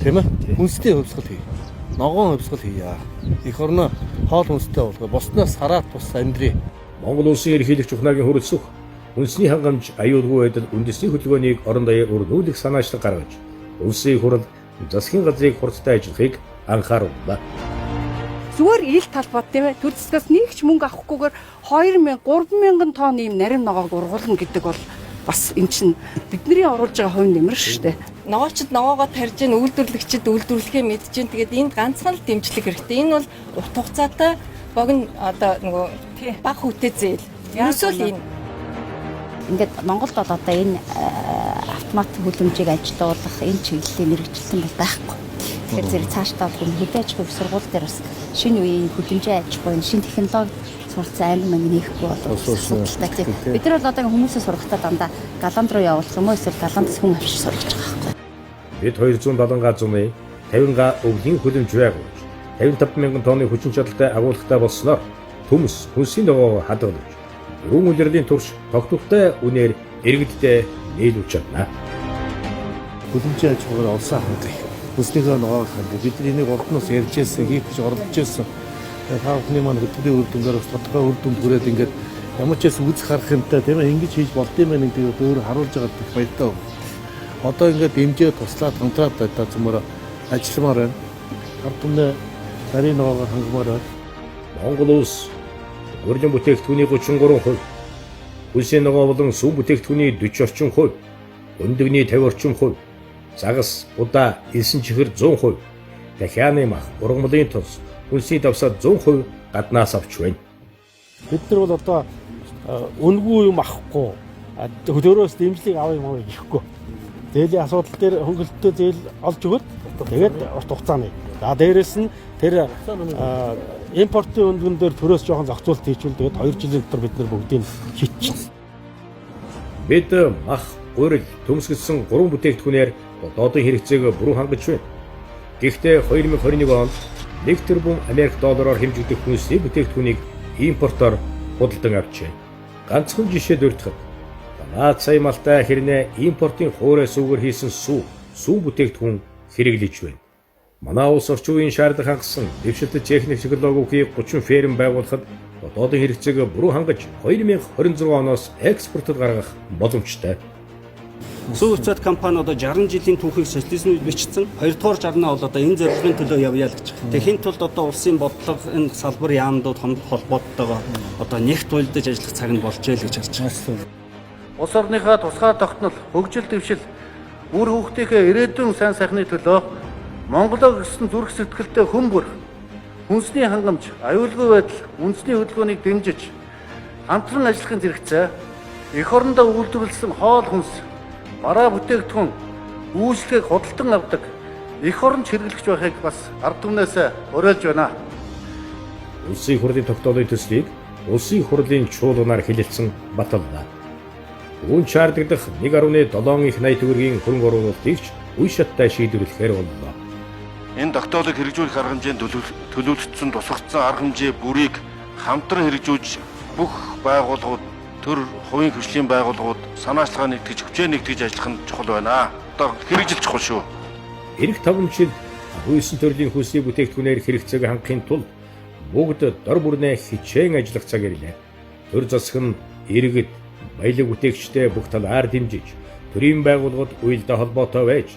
Тийм ээ? Хүнсний хувьсгал хий. Ногоон хувьсгал хийя. Эх орноо хоол хүнстэй болгоо. Боснаас хараат тус амьдрий. Монгол улсын ерөнхийлөгч ухнаагийн хүрэл суух үндэсний хангамж аюулгүй байдал үндэсний хөдөлгөөнийг орон даяар өрнүүлэх санаачлаг гаргаж, улсын хурал засгийн газрыг хурдтай ажиллахыг анхаарууллаа. Зүгээр ил талбайд тийм ээ төр засгаас нэг ч мөнгө авахгүйгээр 2000 3000 тонн ийм нарийн ногоог ургуулна гэдэг бол бас эн чинь бидний оруулж байгаа хувь нэмэр шүү дээ. Ногоочд ногоогоо тарьж ийн үйлдвэрлэгчид үйлдвэрлэхээ мэдж ийн тэгээд энд ганцхан л дэмжлэг хэрэгтэй. Энэ бол урт хугацаатай богино одоо нөгөө баг хүүтэй зээл. Ерөөсөө энэ ингээд Монголд бол одоо энэ автомат хөлөмжийг ажилуулах энэ чиглэлийн мэрэгчлэн бол байхгүй. Тэгэхээр зэрэг цаашдаа бол хөдөө аж ахуйн сургууль дээр бас шинэ үеийн хөлөмжийн аж ахуйн шинэ технологи сурцсан аймаг мань нээхгүй бол асуудалтай тийм. Бид нар бол одоо хүмүүсээ сургахтаа дандаа галанд руу явуулах юм уу эсвэл галандас хүн авчиж сургаж байгаа байхгүй. Бид 270 га зуны 50 га өвлийн хөлөмж байгуулж 55,000 тонны хүчин чадалтай агуулгатай болсноор төмс хүнсийн ногоо хадгалж өргөн улирлын турш тогтвортой үнээр иргэдтэй нийлүүлж чадна. Хөлөмжийн аж ахуйн олсон хангах. Хүнснийхээ ногоог хангах. Бид энийг ордноос ярьж ирсэн, хийх гэж оролдож ирсэн. Та бүхний маань хөтөлбөрийн үр дүнээр бас тодорхой үр дүнд хүрээд ингээд ямар ч байсан үзэх харах юмтай тийм ээ ингэж хийж болдсон юм байна гэдэг өөр харуулж байгаа гэх баяртай. Одоо ингээд дэмжээ туслаад хамтраад одоо цөмөр ажилламаар байна. Ард түмний нарийн ногоог хангамаар байна. Монгол улс урьдчилан бүтээгдэхүүний 33%, хүнсний ногоо болон сүм бүтээгдэхүүний 40 орчим %, өндөгний 50 орчим %, загас, удаа, элсэн чихэр 100%, дахианы мах, ургамлын тус, хүнсний давсаа 100% гаднаас авч байна. Бид нар бол одоо үнгүй юм авахгүй, төлөөрөөс дэмжлэг авах юм уу гэхгүй. Зээлийн асуудал дээр хөнгөлөлтөө зээл олж өгöd тэгээд урт хугацааны. За дээрэс нь тэр импортын үндгэн дээр төрөөс жоохон зохицуулт хийчихвэл тэгээд 2 жилийн дотор бид нар бүгдийг хийчихсэн. Бид мах, гурил, төмсгөлсөн 3 бүтээгдэхүүнээр дотоодын хэрэгцээг бүрэн хангаж байна. Гэхдээ 2021 онд 1 тэрбум Америк доллараар хэмжигдэх хүнсний бүтээгдэхүүнийг импортоор худалдан авчээ. Ганцхан жишээ дурдхад Наад сая малтай хэрнээ импортын хуурай сүүгээр хийсэн сүү бүтээгдэхүүн хэрэглэж байна. Манай улс орчин үеийн шаардлага хангасан дэвшилтэд техник технологийн 30 ферм байгуулахад дотоодын хэрэгцээг бүрэн хангаж 2026 оноос экспортод гаргах боломжтой. Сүү уцаад компани одоо 60 жилийн түүхийг социализмд бичсэн. 2 дугаар жарнаа бол одоо энэ зорилгын төлөө явъя л гэж. Тэгэхин тулд одоо улсын бодлого энэ салбар яамдууд холбооттойгоо одоо нэгт уялдаж ажиллах цаг нь болж ээ л гэж харж байна. Улс орныхаа тусгай тогтнол, хөгжил дэвшил, Бүр хүүхдийнхээ ирээдүйн сайн сайхны төлөө Монголоо гэсэн зүрх сэтгэлтэй хүн бүр хүнсний хангамж, аюулгүй байдал, үндэсний хөдөлгөөнийг дэмжиж хамтран ажиллахын зэрэгцээ эх орондоо үйлдвэрлэсэн хоол хүнс, бараа бүтээгдэхүүн үйлчлэгийг худалдан авдаг эх оронч хэрэглэгч байхыг бас ард түмнээс уриалж байна. Улсын хурлын тогтоолын төслийг улсын хурлын чуулганаар хэлэлцсэн батална. Үүн чаардагдах 1.7 их 80 төгрөгийн хөрөнгө оруулалтыг ч үе шаттай шийдвэрлэхээр боллоо. Энэ тогтоолыг хэрэгжүүлэх арга хэмжээнд төлөвлөсөн тусгацсан арга хэмжээ бүрийг хамтран хэрэгжүүлж бүх байгууллагууд, төр хувийн хөгжлийн байгууллагууд санаачлага нэгтгэж, хүчээ нэгтгэж ажиллах нь чухал байна. Одоо хэрэгжилж чухал шүү. Ирэх 5 жил хүйсэн төрлийн хүнсний бүтээгдэхүүнээр хэрэгцээг хангахын тулд бүгд дор бүрнээ хичээн ажиллах цаг ирлээ. Төр засаг нь иргэд, баялаг бүтээгчтэй бүх талаар дэмжиж, төрийн байгууллагад уялдаа холбоотой байж,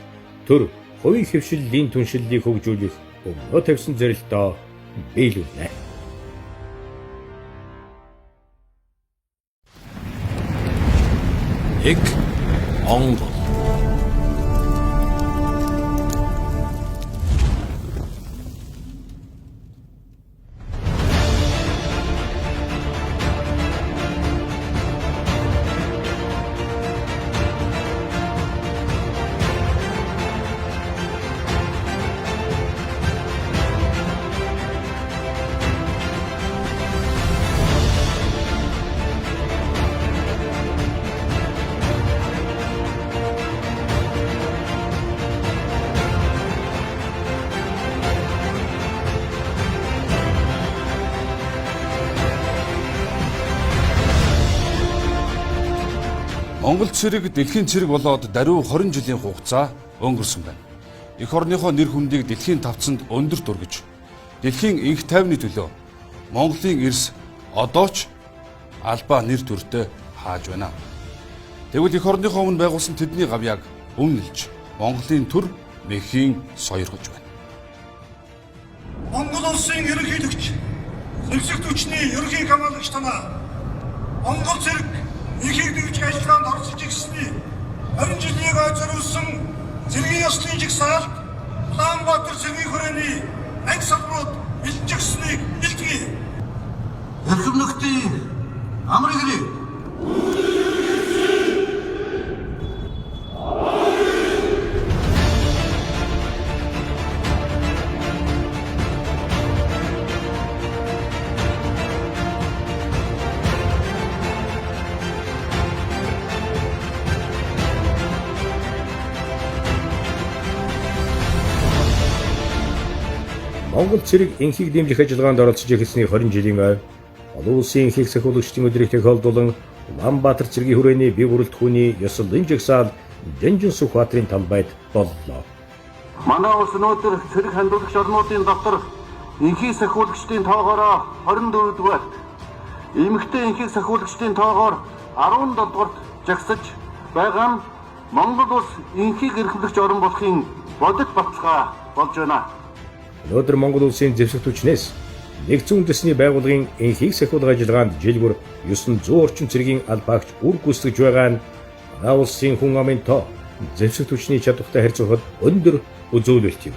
төр хувийн хөвшиллийн түншлэлийг хөгжүүлэх өмнө тавьсан зорилтоо биелүүлнэ. Эк Монгол. Монгол цэрэг дэлхийн цэрэг болоод даруй 20 жилийн хугацаа өнгөрсөн байна. Эх орныхоо нэр хүндийг дэлхийн тавцанд өндөр дургиж, дэлхийн инх тайвны төлөө Монголын эрс одоо ч албаа нэр төртэй хааж байна. Тэгвэл эх орныхоо өмнө байгуулсан тэдний гавьяаг өмнөлж, Монголын төр мэхийн сойргож байна. Монгол улсын ерөнхийлөгч, зэвсэгт хүчний ерөнхий хамгаалагч танаа Монгол цэрэг ихийг дэвж ажиллагаанд оролцож ирсний 20 жилийн зориулсан цэргийн ёслын жигсаалт Улаанбаатар цэргийн хүрээний анги салбарууд бэлтгэгснийг бэлтгэе. Эрхэм нөхдийн амрыг ирээ. Монгол цэрэг инхийг дэмжих ажиллагаанд оролцож эхэлсний 20 жилийн ойв олон улсын инхийг сахиулагчдын өдрөгийг холдуулан Улаанбаатар цэргийн хүрээний бие бүрэлдэхүүний ёслолын жагсаал Дэнжин Сүхбаатарын талбайд боллоо. Манай улс өнөөдөр цэрэг хандуулагч орнуудын дотор инхийг сахиулагчдын тоогоороо 24 дугаарт, эмэгтэй инхийг сахиулагчдын тоогоор 17 дугаарт жагсаж байгаа нь Монгол улс инхийг эрхлэгч орн болохын бодит баталгаа болж байна. Өнөөдөр Монгол улсын зэвсэгт хүчнээс нэгдсэн үндэсний байгууллагын инхийг сахиулах ажиллагаанд жил бүр 900 орчим цэргийн албаагч үр гүйцэтгэж байгаа нь манай улсын хүн амын тоо зэвсэгт хүчний чадвартай харьцуулахад өндөр үзүүлэлт юм.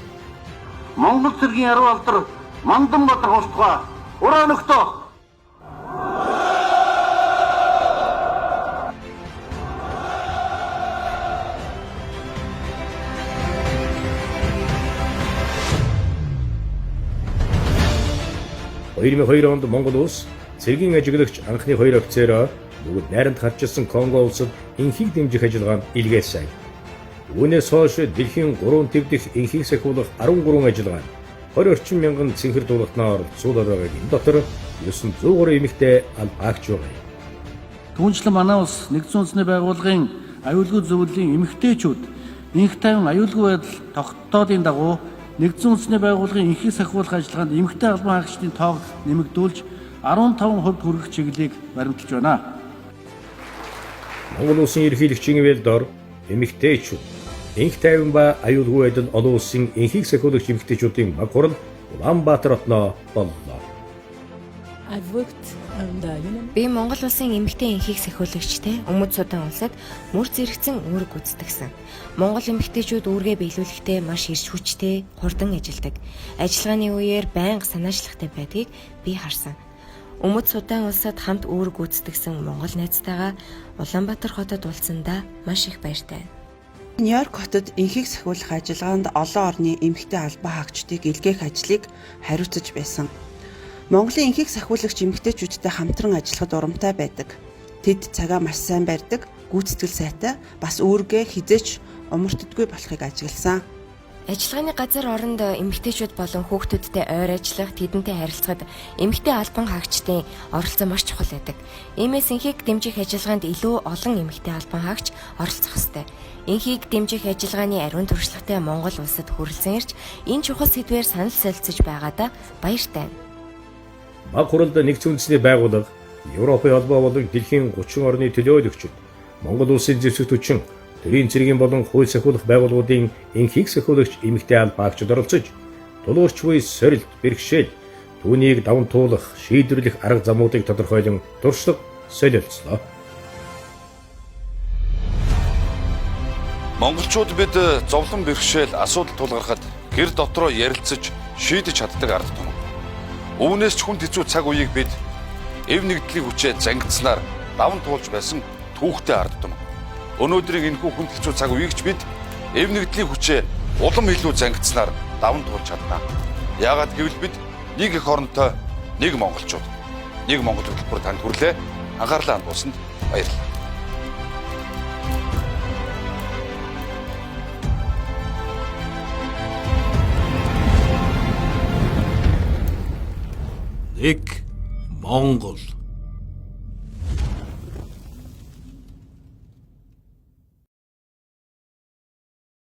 Монгол цэргийн 10 алдар Манданбаатар хурцгаа ураа нөхдөө. онд Монгол улс цэргийн ажиглагч анхны 2 офицероо бүгд найрамд харчилсан Конго улсад инхийг дэмжих ажиллагаанд илгээсэн. Үүнээс хойш дэлхийн 3 төв дэх инхийг сахиулах 13 ажиллагаанд 20 орчим мянган цэнхэр дуулалтнаар оролцуулаад байгааг энэ дотор 903 эмэгтэй албаагч байгаа. Түүнчлэн манай улс нэгдсэн үндэсний байгууллагын аюулгүй зөвлөлийн эмэгтэйчүүд инх тайван аюулгүй байдал тогтоодын дагуу нэгдсэн үндэсний байгууллагын инхийг сахиулах ажиллагаанд эмэгтэй албан хаагчдын тоог нэмэгдүүлж 15% хүрэх чиглэлийг баримталж байна. Монгол улсын ерөнхийлөгчийн ивэлдор эмэгтэйчүүд инх тайван ба аюулгүй байдал олон улсын инхийг сахиулагч эмэгтэйчүүдийн баг хурал Улаанбаатар хотноо боллоо. I've worked Би Монгол улсын эмэгтэй энхийг сахиулагчтай Өмнөд Судан улсад мөр зэрэгцэн үүрэг гүйцэтгэсэн. Монгол эмэгтэйчүүд үүргээ биелүүлэхдээ маш эрч хүчтэй, хурдан ажилладаг. Ажиллагааны үеэр байнга санаачлахтай байдгийг би харсан. Өмнөд Судан улсад хамт үүрэг гүйцэтгэсэн монгол найзтайгаа Улаанбаатар хотод уулзсандаа маш их баяртай. Нью-Йорк хотод энхийг сахиулах ажиллагаанд олон орны эмэгтэй албан хаагчдыг илгээх ажлыг хариуцаж байсан. Монголын энхийг сахиулагч эмэгтэйчүүдтэй хамтран ажиллахад урамтай байдаг. Тэд цагаа маш сайн барьдаг, гүйцэтгэл сайтай, бас үүргээ хизээч умартдаггүй болохыг ажигласан. Ажиллагааны газар оронд эмэгтэйчүүд болон хүүхдүүдтэй ойр ажиллах, тэдэнтэй харилцахад эмэгтэй албан хаагчдын оролцоо маш чухал байдаг. Иймээс энхийг дэмжих ажиллагаанд илүү олон эмэгтэй албан хаагч оролцох ёстой. Энхийг дэмжих ажиллагааны ариун туршлагатай Монгол улсад хүрэлцэн ирж, энэ чухал сэдвээр санал солилцож байгаадаа баяртай. Баг хуралд нэгдсэн үндэсний байгууллага, Европын холбоо болон дэлхийн 30 орны төлөөлөгчид, Монгол улсын зэвсэг түчин, төрийн цэргийн болон хууль сахиулах байгууллагуудын энхийг сахиулагч эмэгтэй албан хаагчид оролцож, тулгуурч буй сорилт, бэрхшээл, түүнийг даван туулах, шийдвэрлэх арга замуудыг тодорхойлон туршлага солилцлоо. Монголчууд бид зовлон бэрхшээл асуудал тулгархад гэр дотроо ярилцаж шийдэж чаддаг ард түмэн. Үүнээс ч хүнд хэцүү цаг үеийг бид эв нэгдлийн хүчээр зангидсанаар даван туулж байсан түүхтэй ард түмэн. Өнөөдрийн энэхүү хүнд хэцүү цаг үеийг ч бид эв нэгдлийн хүчээр улам илүү зангидсанаар даван туулж чаднаа. Яагаад гэвэл бид нэг их оронтой нэг монголчууд. Нэг монгол хөтөлбөр танд хүрлээ. Анхаарлаа хандуулсанд баярлалаа. Нэг Монгол